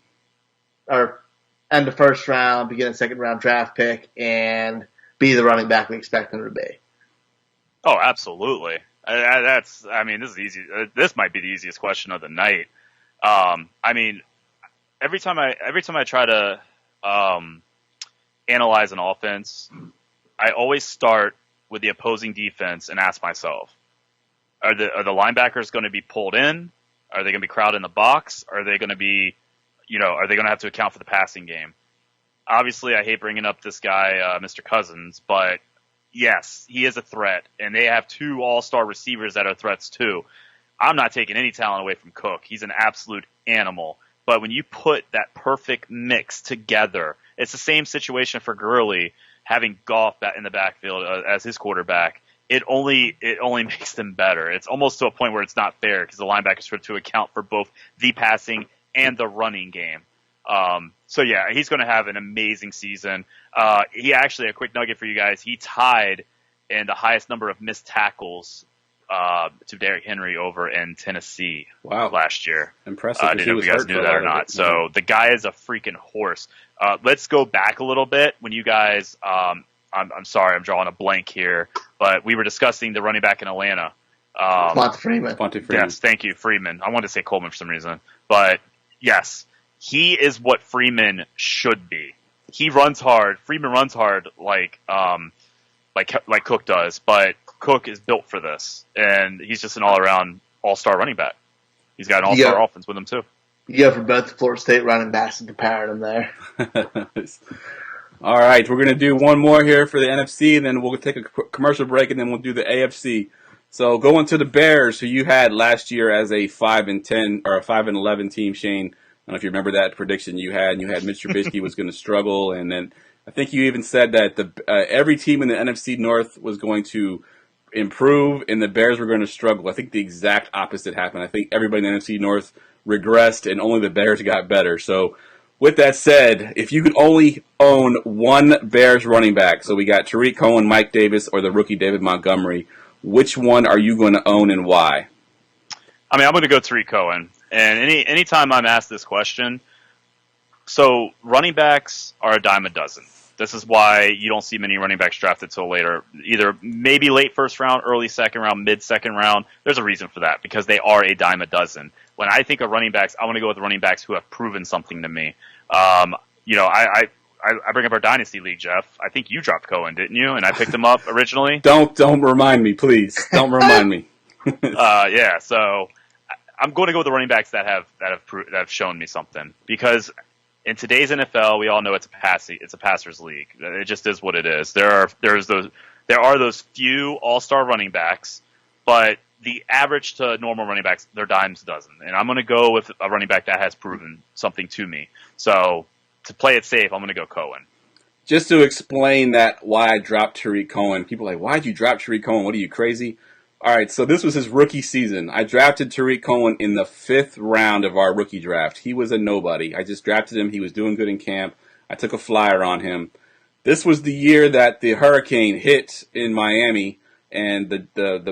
or end of first round, begin a second round draft pick, and be the running back we expect him to be? Oh, absolutely. This is easy. This might be the easiest question of the night. Every time I try to analyze an offense, I always start with the opposing defense and ask myself, are the linebackers going to be pulled in? Are they going to be crowded in the box? Are they going to be, are they going to have to account for the passing game? Obviously, I hate bringing up this guy, Mr. Cousins, but yes, he is a threat, and they have two all-star receivers that are threats too. I'm not taking any talent away from Cook. He's an absolute animal. But when you put that perfect mix together, it's the same situation for Gurley having Goff in the backfield as his quarterback. It only makes them better. It's almost to a point where it's not fair because the linebackers have to account for both the passing and the running game. So yeah, he's going to have an amazing season. He actually, a quick nugget for you guys, he tied in the highest number of missed tackles to Derrick Henry over in Tennessee last year. Impressive. I didn't know if you guys knew that or not. So the guy is a freaking horse. Let's go back a little bit when you guys I'm sorry, I'm drawing a blank here, but we were discussing the running back in Atlanta. Devonta Freeman. Yes, thank you, Freeman. I wanted to say Coleman for some reason, but yes, he is what Freeman should be. He runs hard. Freeman runs hard like Cook does, but Cook is built for this, and he's just an all-around all-star running back. He's got an all-star offense with him too. You go for both the Florida State running backs and comparing them there. All right, we're going to do one more here for the NFC, and then we'll take a commercial break, and then we'll do the AFC. So going to the Bears, who you had last year as a 5-10 or a 5-11 team, Shane. I don't know if you remember that prediction you had. And you had Mitch Trubisky was going to struggle, and then I think you even said that every team in the NFC North was going to improve, and the Bears were going to struggle. I think the exact opposite happened. I think everybody in the NFC North regressed, and only the Bears got better. So with that said, if you could only own one Bears running back, so we got Tariq Cohen, Mike Davis, or the rookie David Montgomery, which one are you going to own and why? I'm going to go Tariq Cohen. And anytime I'm asked this question, so running backs are a dime a dozen. This is why you don't see many running backs drafted till later, either maybe late first round, early second round, mid second round. There's a reason for that because they are a dime a dozen. When I think of running backs, I want to go with running backs who have proven something to me. I bring up our Dynasty League, Jeff. I think you dropped Cohen, didn't you? And I picked him up originally. Don't remind me, please. Don't remind me. Yeah, so I'm going to go with the running backs that have shown me something, because in today's NFL, we all know it's a passer's league. It just is what it is. There are those few all-star running backs, but the average to normal running backs, they're dimes a dozen. And I'm going to go with a running back that has proven something to me. So to play it safe, I'm going to go Cohen. Just to explain that why I dropped Tariq Cohen. People are like, why'd you drop Tariq Cohen? What are you, crazy? All right, so this was his rookie season. I drafted Tariq Cohen in the 5th round of our rookie draft. He was a nobody. I just drafted him. He was doing good in camp. I took a flyer on him. This was the year that the hurricane hit in Miami, and the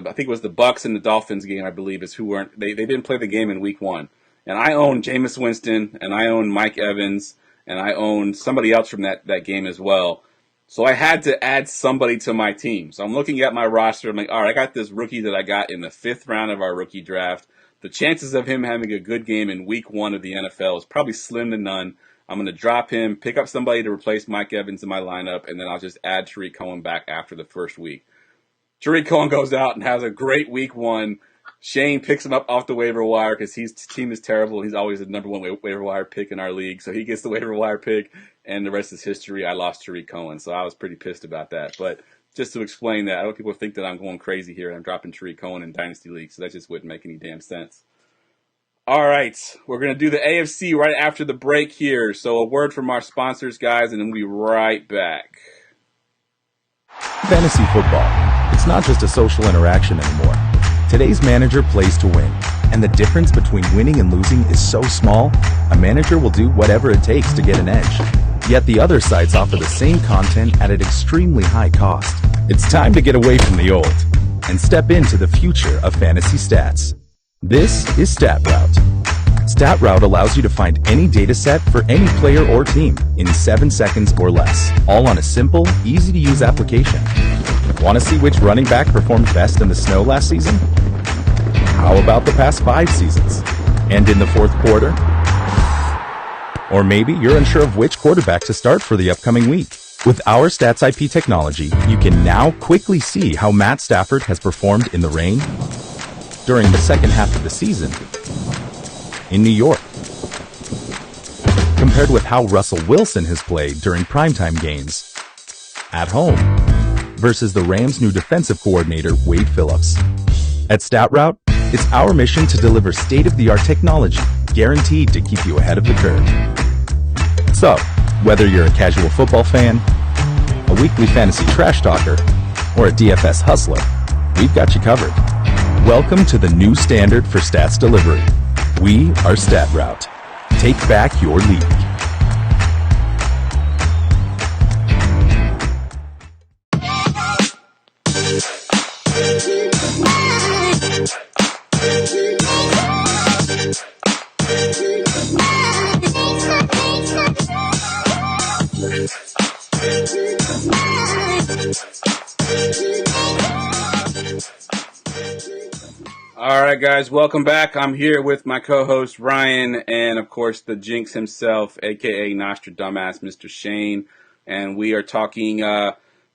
I think it was the Bucks and the Dolphins game, I believe, is who weren't. They didn't play the game in week 1. And I own Jameis Winston, and I own Mike Evans, and I own somebody else from that game as well. So I had to add somebody to my team. So I'm looking at my roster. I'm like, all right, I got this rookie that I got in the 5th round of our rookie draft. The chances of him having a good game in week 1 of the NFL is probably slim to none. I'm going to drop him, pick up somebody to replace Mike Evans in my lineup, and then I'll just add Tariq Cohen back after the first week. Tariq Cohen goes out and has a great week 1. Shane picks him up off the waiver wire because his team is terrible. He's always the number 1 waiver wire pick in our league. So he gets the waiver wire pick, and the rest is history. I lost Tariq Cohen, so I was pretty pissed about that. But just to explain that, I don't want people to think that I'm going crazy here. I'm dropping Tariq Cohen in Dynasty League, so that just wouldn't make any damn sense. All right, we're going to do the AFC right after the break here. So a word from our sponsors, guys, and then we'll be right back. Fantasy football. It's not just a social interaction anymore. Today's manager plays to win, and the difference between winning and losing is so small, a manager will do whatever it takes to get an edge. Yet the other sites offer the same content at an extremely high cost. It's time to get away from the old and step into the future of fantasy stats. This is StatRoute. StatRoute allows you to find any data set for any player or team in 7 seconds or less, all on a simple, easy-to-use application. Want to see which running back performed best in the snow last season? How about the past 5 seasons? And in the 4th quarter? Or maybe you're unsure of which quarterback to start for the upcoming week. With our Stats IP technology, you can now quickly see how Matt Stafford has performed in the rain, during the second half of the season, in New York, compared with how Russell Wilson has played during primetime games, at home, versus the Rams' new defensive coordinator, Wade Phillips. At StatRoute, it's our mission to deliver state-of-the-art technology guaranteed to keep you ahead of the curve. So, whether you're a casual football fan, a weekly fantasy trash talker, or a DFS hustler, we've got you covered. Welcome to the new standard for stats delivery. We are StatRoute. Take back your league. All right, guys, welcome back. I'm here with my co-host Ryan and, of course, the Jinx himself, a.k.a. Nostra-Dumbass, Mr. Shane. And we are talking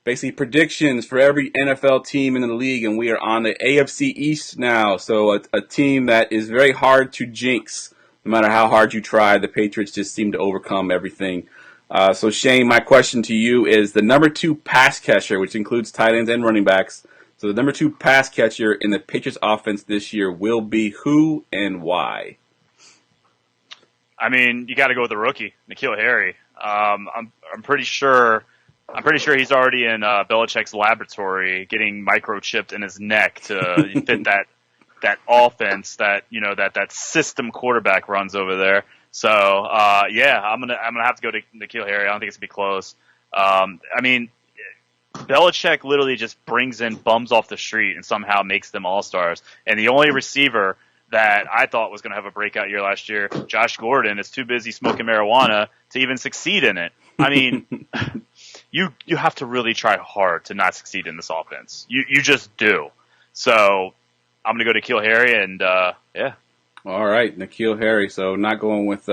basically predictions for every NFL team in the league, and we are on the AFC East now. So a team that is very hard to jinx. No matter how hard you try, the Patriots just seem to overcome everything. So, Shane, my question to you is the number 2 pass catcher, which includes tight ends and running backs. So the number 2 pass catcher in the Patriots offense this year will be who and why? I mean, you got to go with the rookie, N'Keal Harry. I'm pretty sure he's already in Belichick's laboratory, getting microchipped in his neck to fit that offense that system quarterback runs over there. So yeah, I'm gonna have to go to N'Keal Harry. I don't think it's gonna be close. I mean, Belichick literally just brings in bums off the street and somehow makes them all-stars. And the only receiver that I thought was going to have a breakout year last year, Josh Gordon, is too busy smoking marijuana to even succeed in it. I mean, you have to really try hard to not succeed in this offense. You just do. So I'm going to go to N'Keal Harry, and yeah. All right, N'Keal Harry. So not going with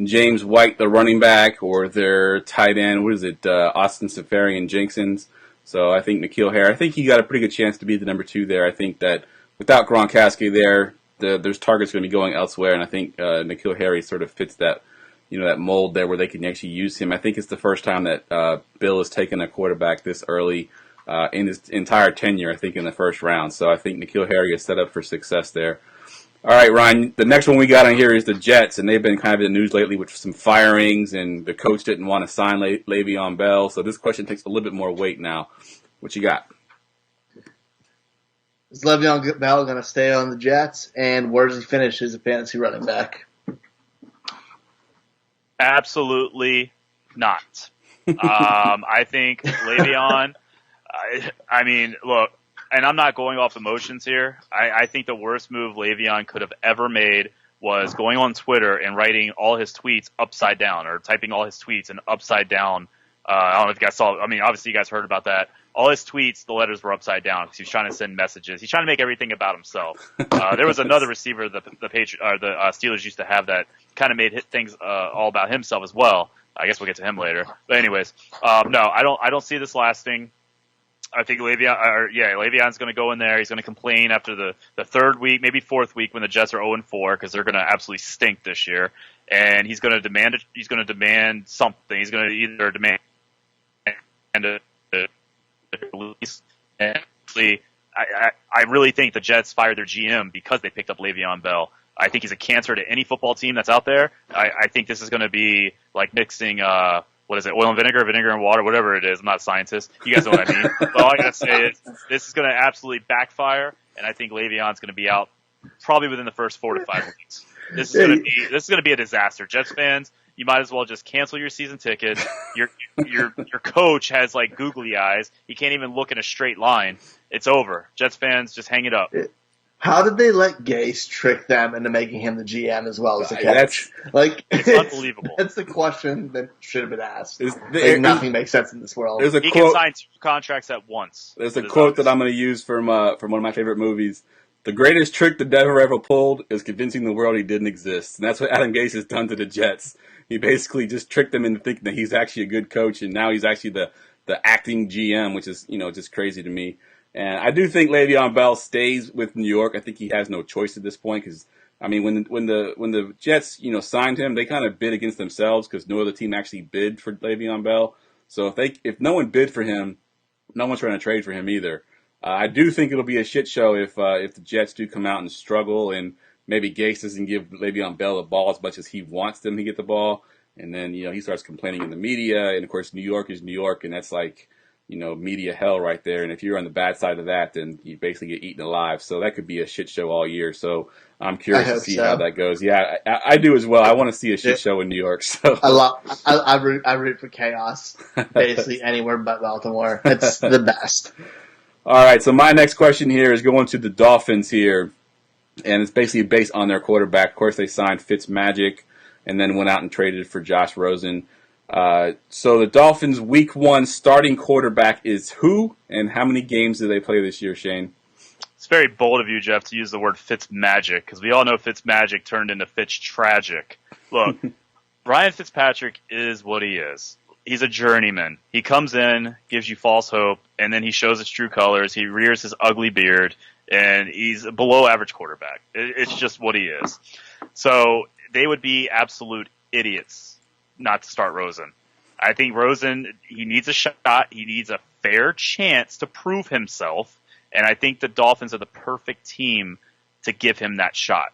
James White, the running back, or their tight end. What is it? Austin Seferian-Jenkins. So I think N'Keal Harry. I think he got a pretty good chance to be the number 2 there. I think that without Gronkowski there, there's targets going to be going elsewhere, and I think N'Keal Harry sort of fits that, that mold there where they can actually use him. I think it's the first time that Bill has taken a quarterback this early in his entire tenure. I think in the first round. So I think N'Keal Harry is set up for success there. All right, Ryan, the next one we got on here is the Jets, and they've been kind of in the news lately with some firings, and the coach didn't want to sign Le'Veon Bell, so this question takes a little bit more weight now. What you got? Is Le'Veon Bell going to stay on the Jets, and where does he finish as a fantasy running back? Absolutely not. I think Le'Veon, I mean, look, and I'm not going off emotions here. I think the worst move Le'Veon could have ever made was going on Twitter and writing all his tweets upside down, or typing all his tweets in upside down. I don't know if you guys saw. I mean, obviously you guys heard about that. All his tweets, the letters were upside down because he was trying to send messages. He's trying to make everything about himself. There was another receiver the Steelers used to have that kind of made things all about himself as well. I guess we'll get to him later. But anyways, no, I don't see this lasting. I think Le'Veon's going to go in there. He's going to complain after the 3rd week, maybe 4th week, when the Jets are 0-4, because they're going to absolutely stink this year. And he's going to demand it. He's going to demand something. He's going to either demand a release. And I really think the Jets fired their GM because they picked up Le'Veon Bell. I think he's a cancer to any football team that's out there. I think this is going to be like mixing what is it, oil and vinegar and water, whatever it is. I'm not a scientist. You guys know what I mean. But all I got to say is this is going to absolutely backfire, and I think Le'Veon's going to be out probably within the first 4 to 5 weeks. This is going to be a disaster. Jets fans, you might as well just cancel your season tickets. Your coach has like googly eyes. He can't even look in a straight line. It's over. Jets fans, just hang it up. How did they let Gase trick them into making him the GM as well as the catch? It's unbelievable. That's the question that should have been asked. Nothing makes sense in this world. He can sign 2 contracts at once. There's a quote that I'm going to use from one of my favorite movies. The greatest trick the devil ever pulled is convincing the world he didn't exist. And that's what Adam Gase has done to the Jets. He basically just tricked them into thinking that he's actually a good coach, and now he's actually the acting GM, which is, just crazy to me. And I do think Le'Veon Bell stays with New York. I think he has no choice at this point because, I mean, when the Jets, signed him, they kind of bid against themselves because no other team actually bid for Le'Veon Bell. So if no one bid for him, no one's trying to trade for him either. I do think it'll be a shit show if the Jets do come out and struggle, and maybe Gase doesn't give Le'Veon Bell the ball as much as he wants them to get the ball, and then he starts complaining in the media, and of course New York is New York, and that's like media hell right there. And if you're on the bad side of that, then you basically get eaten alive. So that could be a shit show all year. So I'm curious to see how that goes. Yeah, I do as well. I want to see a shit show in New York. So I root for chaos basically anywhere but Baltimore. It's the best. All right. So my next question here is going to the Dolphins here, and it's basically based on their quarterback. Of course, they signed Fitzmagic and then went out and traded for Josh Rosen. So the Dolphins' Week 1 starting quarterback is who, and how many games do they play this year, Shane? It's very bold of you, Jeff, to use the word Fitzmagic, because we all know Fitzmagic turned into Fitztragic. Look, Ryan Fitzpatrick is what he is. He's a journeyman. He comes in, gives you false hope, and then he shows his true colors. He rears his ugly beard, and he's a below-average quarterback. It's just what he is. So they would be absolute idiots not to start Rosen. I think Rosen, he needs a shot. He needs a fair chance to prove himself. And I think the Dolphins are the perfect team to give him that shot.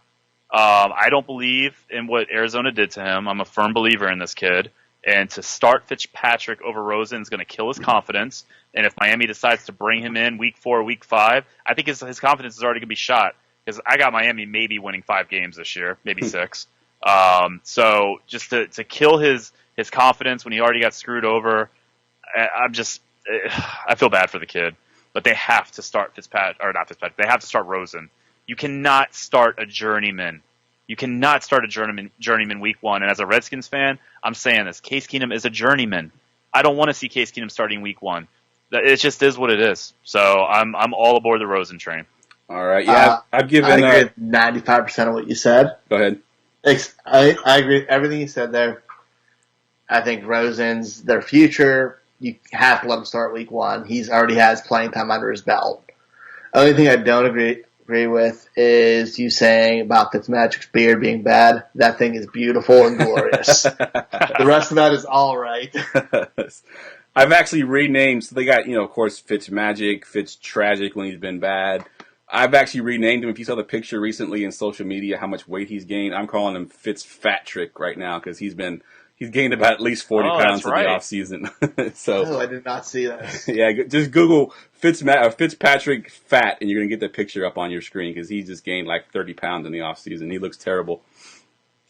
I don't believe in what Arizona did to him. I'm a firm believer in this kid. And to start Fitzpatrick over Rosen is going to kill his confidence. And if Miami decides to bring him in week 4, week 5, I think his confidence is already going to be shot. Because I got Miami maybe winning 5 games this year, maybe 6. So just to kill his confidence when he already got screwed over, I feel bad for the kid, but they have to start they have to start Rosen. You cannot start a journeyman. You cannot start a journeyman week 1. And as a Redskins fan, I'm saying this. Case Keenum is a journeyman. I don't want to see Case Keenum starting week 1. It just is what it is. So I'm all aboard the Rosen train. All right. Yeah, I've given. I agree with 95% of what you said. Go ahead. I agree with everything you said there. I think Rosen's their future. You have to let him start week 1. He's already has playing time under his belt. Only thing I don't agree with is you saying about Fitzmagic's beard being bad. That thing is beautiful and glorious. The rest of that is all right. I've actually renamed, so they got, of course, Fitzmagic, Fitztragic when he's been bad. I've actually renamed him. If you saw the picture recently in social media, how much weight he's gained, I'm calling him Fitzfatrick right now because he's gained about at least 40 pounds in the off season. So, I did not see that. Yeah, just Google Fitzpatrick fat, and you're gonna get the picture up on your screen because he just gained like 30 pounds in the off season. He looks terrible.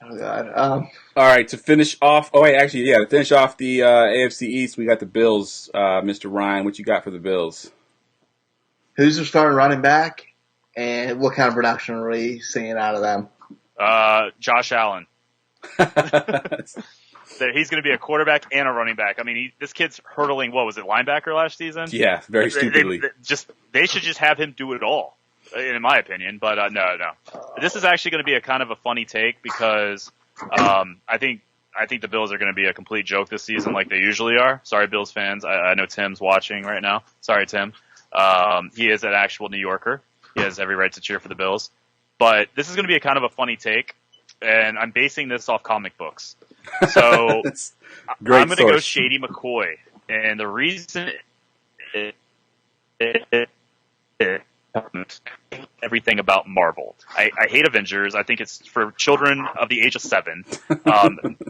Oh God. All right, to finish off. Oh wait, actually, yeah, to finish off the AFC East, we got the Bills. Mr. Ryan, what you got for the Bills? Who's their starting running back, and what kind of production are we seeing out of them? Josh Allen. He's going to be a quarterback and a running back. I mean, this kid's hurdling. What was it, linebacker last season? Yeah, very stupidly. They should just have him do it all, in my opinion. But no. This is actually going to be a kind of a funny take because I think the Bills are going to be a complete joke this season, like they usually are. Sorry, Bills fans. I know Tim's watching right now. Sorry, Tim. He is an actual New Yorker. He has every right to cheer for the Bills. But this is going to be a kind of a funny take, and I'm basing this off comic books. So I'm going to go Shady McCoy, and the reason everything about Marvel. I hate Avengers. I think it's for children of the age of 7.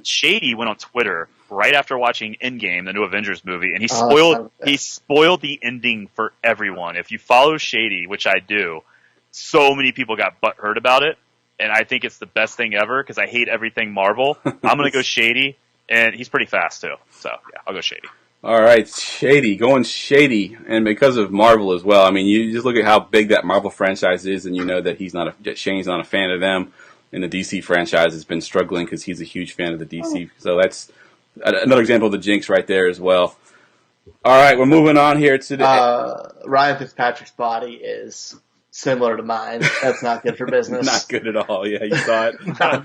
Shady went on Twitter right after watching Endgame, the new Avengers movie, and he spoiled the ending for everyone. If you follow Shady, which I do, so many people got butthurt about it, and I think it's the best thing ever because I hate everything Marvel. I'm going to go Shady, and he's pretty fast too. So yeah, I'll go Shady. All right, going Shady, and because of Marvel as well. I mean, you just look at how big that Marvel franchise is, and you know that Shane's not a fan of them, and the DC franchise has been struggling because he's a huge fan of the DC. So that's another example of the jinx right there as well. All right, we're moving on here to the Ryan Fitzpatrick's body is similar to mine. That's not good for business. Not good at all. Yeah, you saw it. Not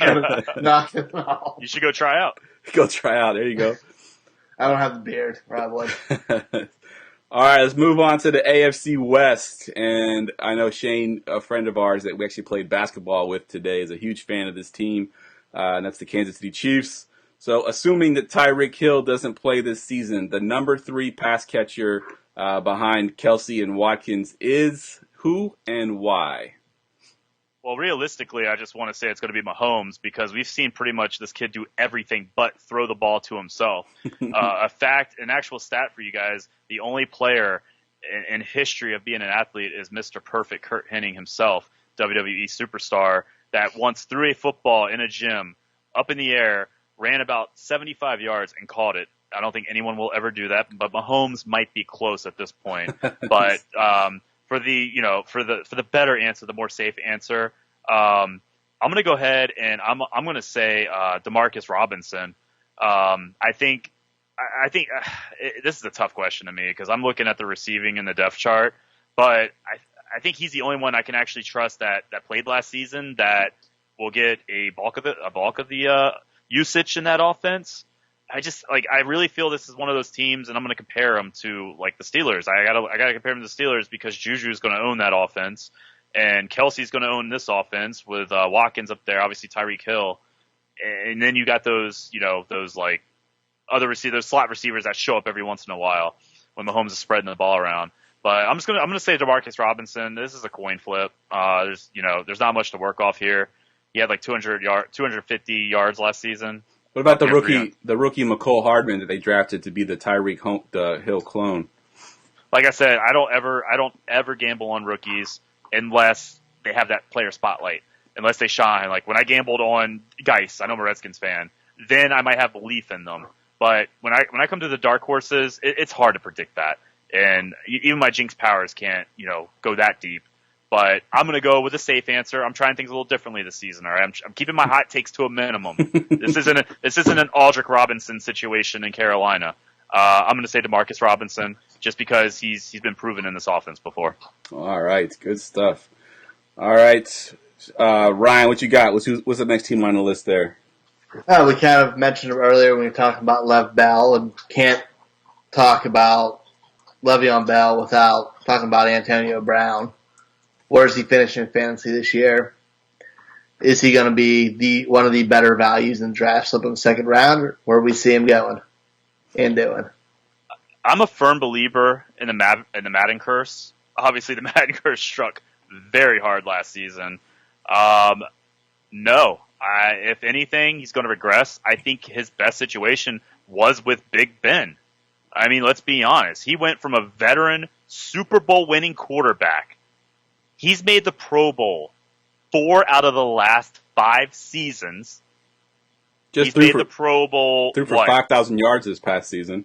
good at all. You should go try out. Go try out. There you go. I don't have the beard, probably. All right, let's move on to the AFC West. And I know Shane, a friend of ours that we actually played basketball with today, is a huge fan of this team, and that's the Kansas City Chiefs. So assuming that Tyreek Hill doesn't play this season, the number 3 pass catcher behind Kelsey and Watkins is who and why? Well, realistically, I just want to say it's going to be Mahomes because we've seen pretty much this kid do everything but throw the ball to himself. An actual stat for you guys, the only player in history of being an athlete is Mr. Perfect Kurt Hennig himself, WWE superstar, that once threw a football in a gym up in the air, ran about 75 yards and caught it. I don't think anyone will ever do that, but Mahomes might be close at this point. But for the better answer, the more safe answer, I'm going to go ahead and I'm going to say Demarcus Robinson. I think this is a tough question to me because I'm looking at the receiving and the depth chart, but I think he's the only one I can actually trust that played last season that will get a bulk of the usage in that offense. I really feel this is one of those teams, and I'm going to compare them to like the Steelers. I gotta compare them to the Steelers because Juju's going to own that offense, and Kelsey's going to own this offense with Watkins up there, obviously Tyreek Hill, and then you got those like other receivers, slot receivers that show up every once in a while when Mahomes is spreading the ball around. But I'm gonna say Demarcus Robinson. This is a coin flip. There's not much to work off here. He had like 250 yards last season. What about the rookie McCole Hardman that they drafted to be the Tyreek Hill clone? Like I said, I don't ever gamble on rookies unless they have that player spotlight, unless they shine. Like when I gambled on Geis, I know I'm a Redskins fan, then I might have belief in them. But when I come to the dark horses, it's hard to predict that, and even my jinx powers can't go that deep. But I'm going to go with a safe answer. I'm trying things a little differently this season. All right, I'm keeping my hot takes to a minimum. This isn't an Aldrick Robinson situation in Carolina. I'm going to say Demarcus Robinson just because he's been proven in this offense before. All right, good stuff. All right, Ryan, what you got? What's the next team on the list there? We kind of mentioned him earlier when we were talking about Lev Bell, and can't talk about Le'Veon Bell without talking about Antonio Brown. Where is he finishing in fantasy this year? Is he going to be one of the better values in draft slip in the second round? Where we see him going and doing? I'm a firm believer in the Madden curse. Obviously, the Madden curse struck very hard last season. No, if anything, he's going to regress. I think his best situation was with Big Ben. I mean, let's be honest. He went from a veteran Super Bowl winning quarterback. He's made the Pro Bowl 4 out of the last 5 seasons. He's made the Pro Bowl. Threw for 5,000 yards this past season.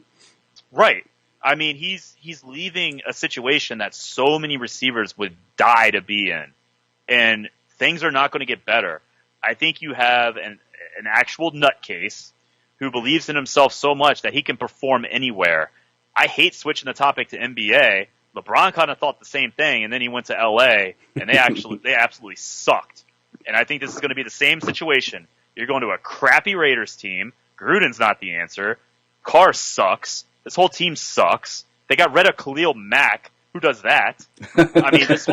Right. I mean, he's leaving a situation that so many receivers would die to be in. And things are not going to get better. I think you have an actual nutcase who believes in himself so much that he can perform anywhere. I hate switching the topic to NBA. LeBron kind of thought the same thing, and then he went to LA, and they absolutely sucked. And I think this is going to be the same situation. You're going to a crappy Raiders team. Gruden's not the answer. Carr sucks. This whole team sucks. They got rid of Khalil Mack. Who does that? I mean, this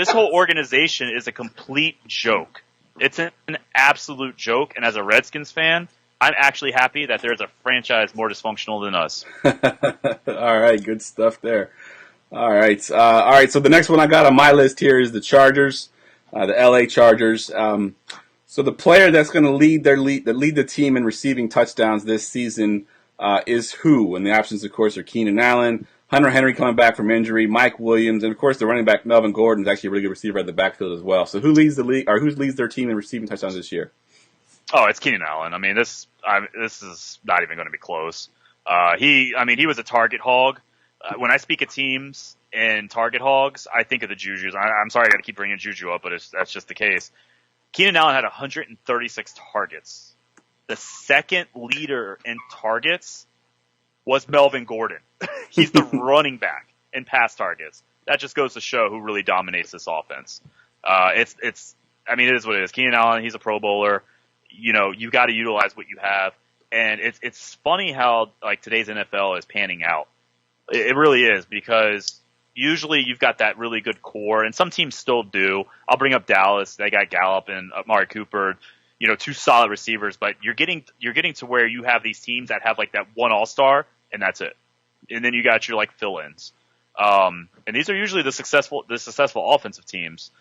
whole organization is a complete joke. It's an absolute joke. And as a Redskins fan, I'm actually happy that there's a franchise more dysfunctional than us. All right, good stuff there. All right. So the next one I got on my list here is the Chargers, the LA Chargers. So the player that's going to lead the team in receiving touchdowns this season is who? And the options, of course, are Keenan Allen, Hunter Henry coming back from injury, Mike Williams, and of course the running back Melvin Gordon is actually a really good receiver at the backfield as well. So who leads their team in receiving touchdowns this year? Oh, it's Keenan Allen. I mean, this is not even going to be close. He was a target hog. When I speak of teams and target hogs, I think of the Jujus. I'm sorry I got to keep bringing Juju up, but that's just the case. Keenan Allen had 136 targets. The second leader in targets was Melvin Gordon. He's the running back in pass targets. That just goes to show who really dominates this offense. It is what it is. Keenan Allen, he's a Pro Bowler. You know, you got to utilize what you have. And it's funny how like today's NFL is panning out. It really is, because usually you've got that really good core, and some teams still do. I'll bring up Dallas. They got Gallup and Amari Cooper, you know, 2 solid receivers, but you're getting to where you have these teams that have like that one all-star, and that's it. And then you got your like fill-ins. And these are usually the successful offensive teams.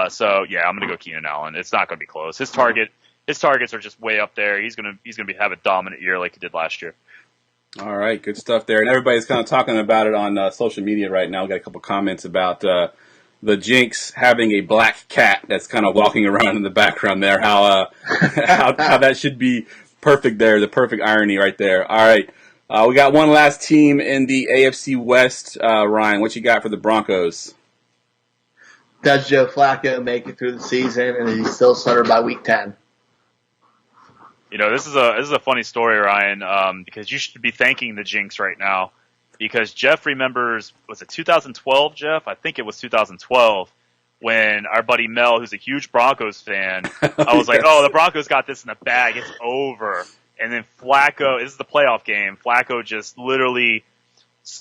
So yeah, I'm going to go Keenan Allen. It's not going to be close. His targets are just way up there. He's going to have a dominant year like he did last year. All right, good stuff there. And everybody's kind of talking about it on social media right now. We got a couple comments about the Jinx having a black cat that's kind of walking around in the background there. How that should be perfect there. The perfect irony right there. All right, we got one last team in the AFC West. Ryan, what you got for the Broncos? Does Joe Flacco make it through the season, and is he still started by week 10? You know, this is a funny story, Ryan, because you should be thanking the Jinx right now, because Jeff remembers, was it 2012, Jeff? I think it was 2012, when our buddy Mel, who's a huge Broncos fan, I was like, oh, the Broncos got this in the bag, it's over. And then Flacco, this is the playoff game, Flacco just literally,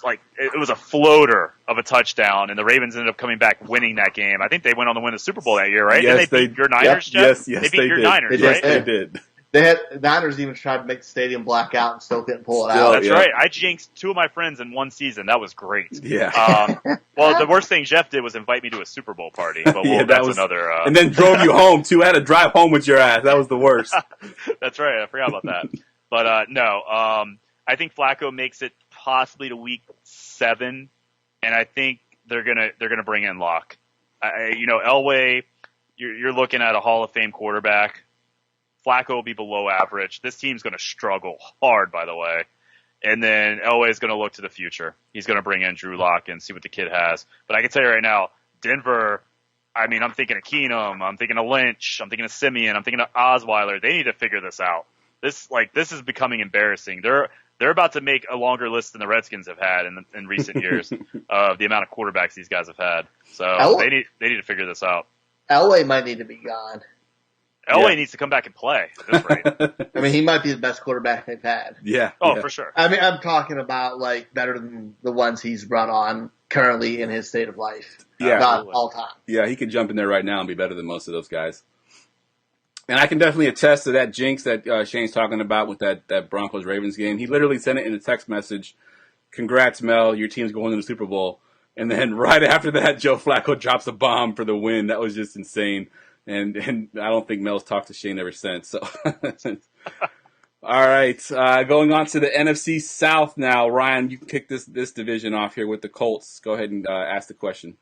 like, it was a floater of a touchdown, and the Ravens ended up coming back winning that game. I think they went on to win the Super Bowl that year, right? Yes, they beat your Niners, Jeff? Yes, they beat your did. Niners, Yes, right? they did. The Niners even tried to make the stadium black out and still couldn't pull it out. That's right. I jinxed 2 of my friends in one season. That was great. Yeah. Well, the worst thing Jeff did was invite me to a Super Bowl party. But that's another. And then drove you home too. I had to drive home with your ass. That was the worst. That's right. I forgot about that. But no, I think Flacco makes it possibly to week 7, and I think they're gonna bring in Locke. Elway, you're looking at a Hall of Fame quarterback. Flacco will be below average. This team's going to struggle hard, by the way. And then Elway's going to look to the future. He's going to bring in Drew Lock and see what the kid has. But I can tell you right now, Denver, I mean, I'm thinking of Keenum. I'm thinking of Lynch. I'm thinking of Simeon. I'm thinking of Osweiler. They need to figure this out. This is becoming embarrassing. They're about to make a longer list than the Redskins have had in recent years of the amount of quarterbacks these guys have had. So they need to figure this out. Elway might need to be gone. Elway needs to come back and play at this rate. I mean, he might be the best quarterback they've had. Yeah. For sure. I mean, I'm talking about like better than the ones he's brought on currently in his state of life. Yeah. Not all time. Yeah, he could jump in there right now and be better than most of those guys. And I can definitely attest to that jinx that Shane's talking about with that Broncos-Ravens game. He literally sent it in a text message. Congrats, Mel. Your team's going to the Super Bowl. And then right after that, Joe Flacco drops a bomb for the win. That was just insane. And I don't think Mel's talked to Shane ever since. So, all right, going on to the NFC South now. Ryan, you can kick this division off here with the Colts. Go ahead and ask the question.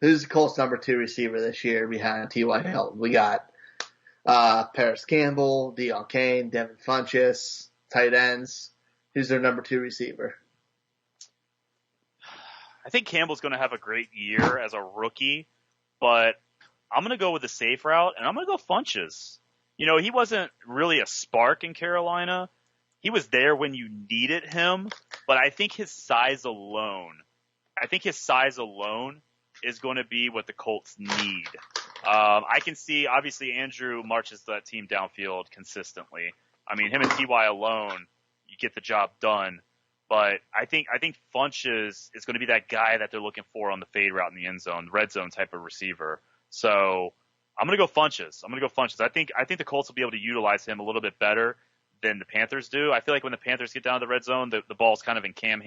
Who's the Colts' number 2 receiver this year behind T.Y. Hilton? We got Paris Campbell, Deion Kane, Devin Funchess, tight ends. Who's their number 2 receiver? I think Campbell's going to have a great year as a rookie, but I'm going to go with the safe route, and I'm going to go Funchess. You know, he wasn't really a spark in Carolina. He was there when you needed him, but I think his size alone is going to be what the Colts need. I can see, obviously, Andrew marches that team downfield consistently. I mean, him and T.Y. alone, you get the job done. But I think Funchess is going to be that guy that they're looking for on the fade route in the end zone, the red zone type of receiver. So I'm going to go Funchess. I think the Colts will be able to utilize him a little bit better than the Panthers do. I feel like when the Panthers get down to the red zone, the ball's kind of in Cam's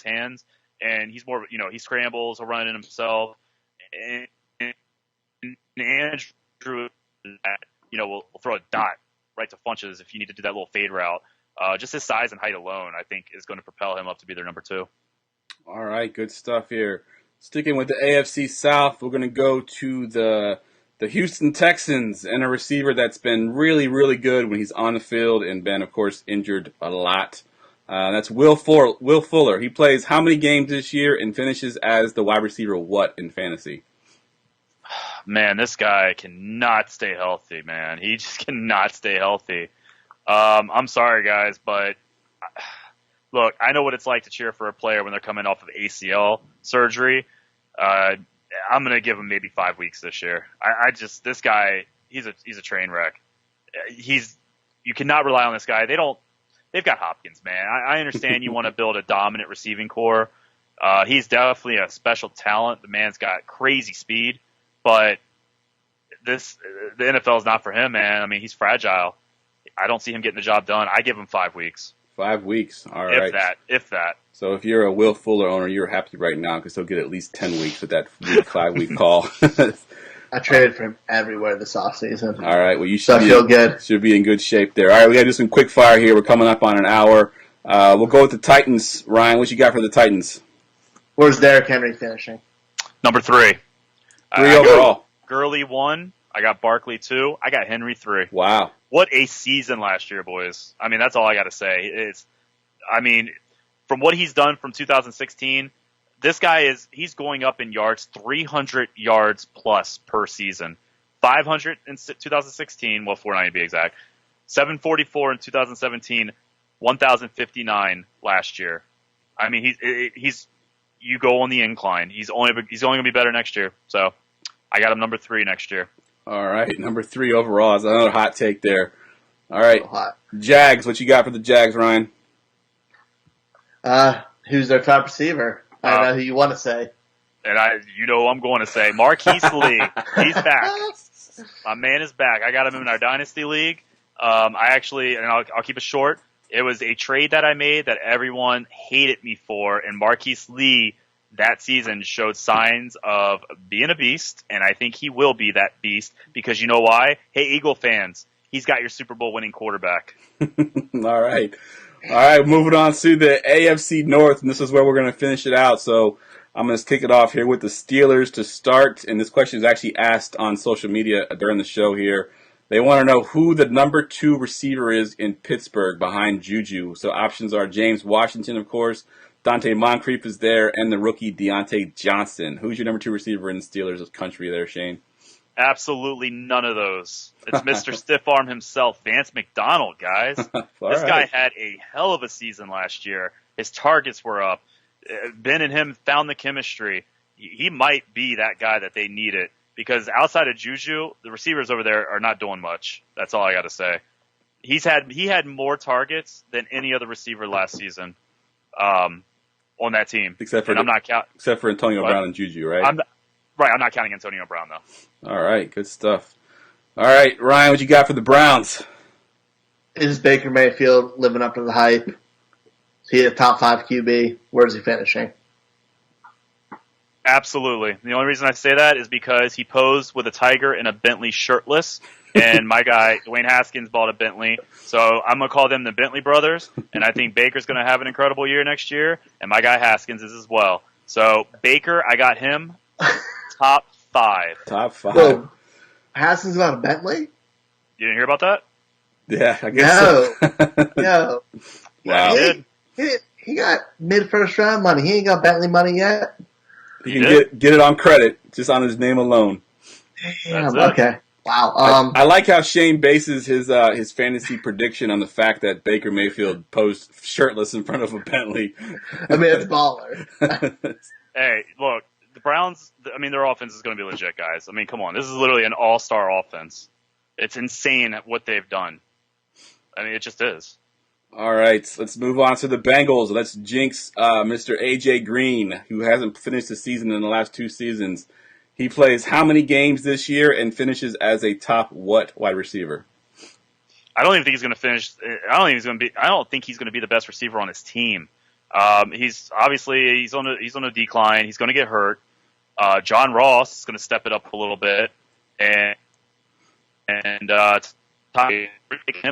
hands, and he's more, he scrambles, he'll run it himself. And Andrew, will throw a dot right to Funchess if you need to do that little fade route. Just his size and height alone, I think, is going to propel him up to be their number 2. All right, good stuff here. Sticking with the AFC South, we're going to go to the Houston Texans and a receiver that's been really, really good when he's on the field and been, of course, injured a lot. That's Will Fuller. He plays how many games this year and finishes as the wide receiver what in fantasy? Man, this guy cannot stay healthy, man. He just cannot stay healthy. I'm sorry, guys, but look, I know what it's like to cheer for a player when they're coming off of ACL surgery. I'm going to give him maybe 5 weeks this year. This guy, he's a train wreck. You cannot rely on this guy. They've got Hopkins, man. I understand you want to build a dominant receiving core. He's definitely a special talent. The man's got crazy speed, but the NFL is not for him, man. I mean, he's fragile. I don't see him getting the job done. I give him 5 weeks. 5 weeks. All right. If that. So if you're a Will Fuller owner, you're happy right now because he'll get at least 10 weeks with that 5-week call. I traded for him everywhere this offseason. All right. Well, you should be in good shape there. All right. We got to do some quick fire here. We're coming up on an hour. We'll go with the Titans. Ryan, what you got for the Titans? Where's Derrick Henry finishing? Number 3. 3 overall. Gurley 1. I got Barkley 2. I got Henry 3. Wow. What a season last year, boys. I mean, that's all I got to say. From what he's done from 2016, this guy he's going up in yards, 300 yards plus per season. 500 in 2016, 490 to be exact. 744 in 2017, 1,059 last year. I mean, you go on the incline. He's only going to be better next year. So I got him number 3 next year. All right, number 3 overall. That's another hot take there. All right, Jags. What you got for the Jags, Ryan? Who's their top receiver? I know who you want to say. And who I'm going to say. Marquise Lee. He's back. My man is back. I got him in our Dynasty League. I'll keep it short. It was a trade that I made that everyone hated me for, and Marquise Lee that season showed signs of being a beast, and I think he will be that beast because you know why? Hey, Eagle fans, he's got your Super Bowl winning quarterback. All right, moving on to the AFC North, and this is where we're going to finish it out. So I'm going to kick it off here with the Steelers to start, and this question is actually asked on social media during the show here. They want to know who the number 2 receiver is in Pittsburgh behind Juju. So options are James Washington, of course, Dante Moncrief is there, and the rookie Deontay Johnson. Who's your number 2 receiver in the Steelers' country there, Shane? Absolutely none of those. It's Mr. Stiff Arm himself, Vance McDonald, guys. This guy had a hell of a season last year. His targets were up. Ben and him found the chemistry. He might be that guy that they needed. because outside of Juju, the receivers over there are not doing much. That's all I got to say. He had more targets than any other receiver last season on that team. Except for Antonio Brown and Juju, right? I'm not counting Antonio Brown, though. All right, good stuff. All right, Ryan, what you got for the Browns? Is Baker Mayfield living up to the hype? Is he a top 5 QB? Where's he finishing? Absolutely. The only reason I say that is because he posed with a tiger in a Bentley shirtless, and my guy, Dwayne Haskins, bought a Bentley. So I'm going to call them the Bentley brothers, and I think Baker's going to have an incredible year next year, and my guy Haskins is as well. So Baker, I got him top 5. Top 5. Whoa. Haskins got a Bentley? You didn't hear about that? Yeah, I guess so. No. Wow. He got mid-first round money. He ain't got Bentley money yet. He can get it on credit, just on his name alone. Damn, okay. Wow. I like how Shane bases his fantasy prediction on the fact that Baker Mayfield posed shirtless in front of a Bentley. I mean, it's baller. Hey, look, the Browns, I mean, their offense is going to be legit, guys. I mean, come on. This is literally an all-star offense. It's insane what they've done. I mean, it just is. All right, let's move on to the Bengals. Let's jinx Mr. A.J. Green, who hasn't finished the season in the last 2 seasons. He plays how many games this year and finishes as a top what wide receiver? I don't even think he's going to finish. I don't think he's going to be the best receiver on his team. He's on a decline. He's going to get hurt. John Ross is going to step it up a little bit, and him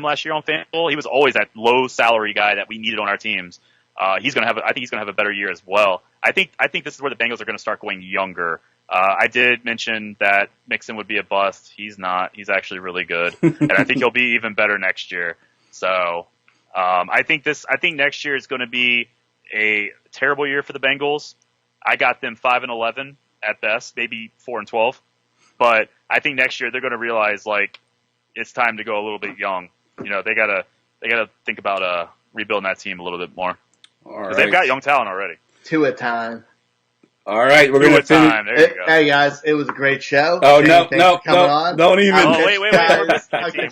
last year on FanDuel, he was always that low salary guy that we needed on our teams. I think he's going to have a better year as well. I think this is where the Bengals are going to start going younger. I did mention that Mixon would be a bust. He's not. He's actually really good, and I think he'll be even better next year. So I think next year is going to be a terrible year for the Bengals. I got them 5-11 at best, maybe 4-12. But I think next year they're going to realize it's time to go a little bit young. You know, they gotta think about rebuilding that team a little bit more because they've got young talent already. 2 at a time. All right, we're going to finish. There you go. Hey guys, it was a great show. Oh, Shane, no, don't even. Oh, wait.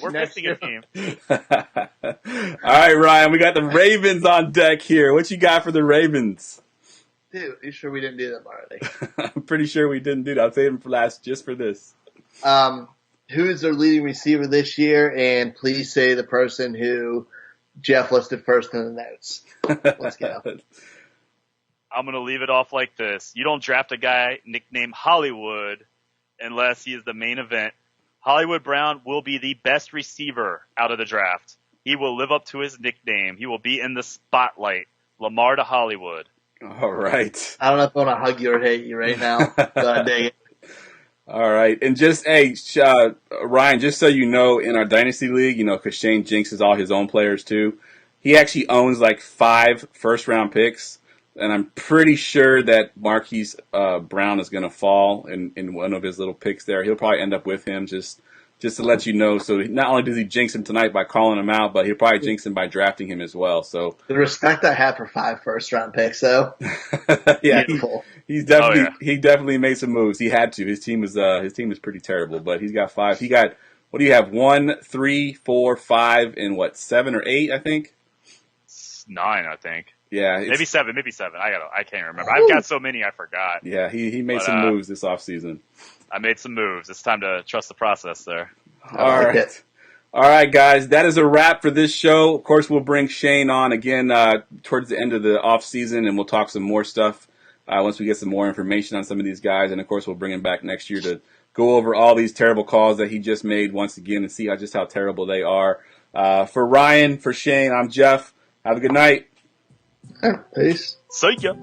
We're missing a team. All right, Ryan, we got the Ravens on deck here. What you got for the Ravens? Dude, you sure we didn't do them already? I'm pretty sure we didn't do that. I'll save them for last just for this. Who is their leading receiver this year? And please say the person who Jeff listed first in the notes. Let's go. I'm going to leave it off like this. You don't draft a guy nicknamed Hollywood unless he is the main event. Hollywood Brown will be the best receiver out of the draft. He will live up to his nickname. He will be in the spotlight. Lamar to Hollywood. All right. I don't know if I want to hug you or hate you right now. Dang it. All right. And just, Ryan, just so you know, in our Dynasty League, because Shane jinxes all his own players too, he actually owns 5 first-round picks. And I'm pretty sure that Marquise Brown is going to fall in one of his little picks there. He'll probably end up with him just to let you know. So not only does he jinx him tonight by calling him out, but he'll probably jinx him by drafting him as well. So the respect I have for 5 first-round picks, though. Yeah, he definitely made some moves. He had to. His team is pretty terrible, but he's got 5. He got, what do you have? 1, 3, 4, 5, and 7 or 8? I think 9. I think. Yeah, maybe 7. I can't remember. I've got so many I forgot. Yeah, he made some moves this offseason. I made some moves. It's time to trust the process there. All right, guys. That is a wrap for this show. Of course, we'll bring Shane on again towards the end of the off season, and we'll talk some more stuff once we get some more information on some of these guys. And of course, we'll bring him back next year to go over all these terrible calls that he just made once again and see how terrible they are. For Ryan, for Shane, I'm Jeff. Have a good night. Peace. See ya.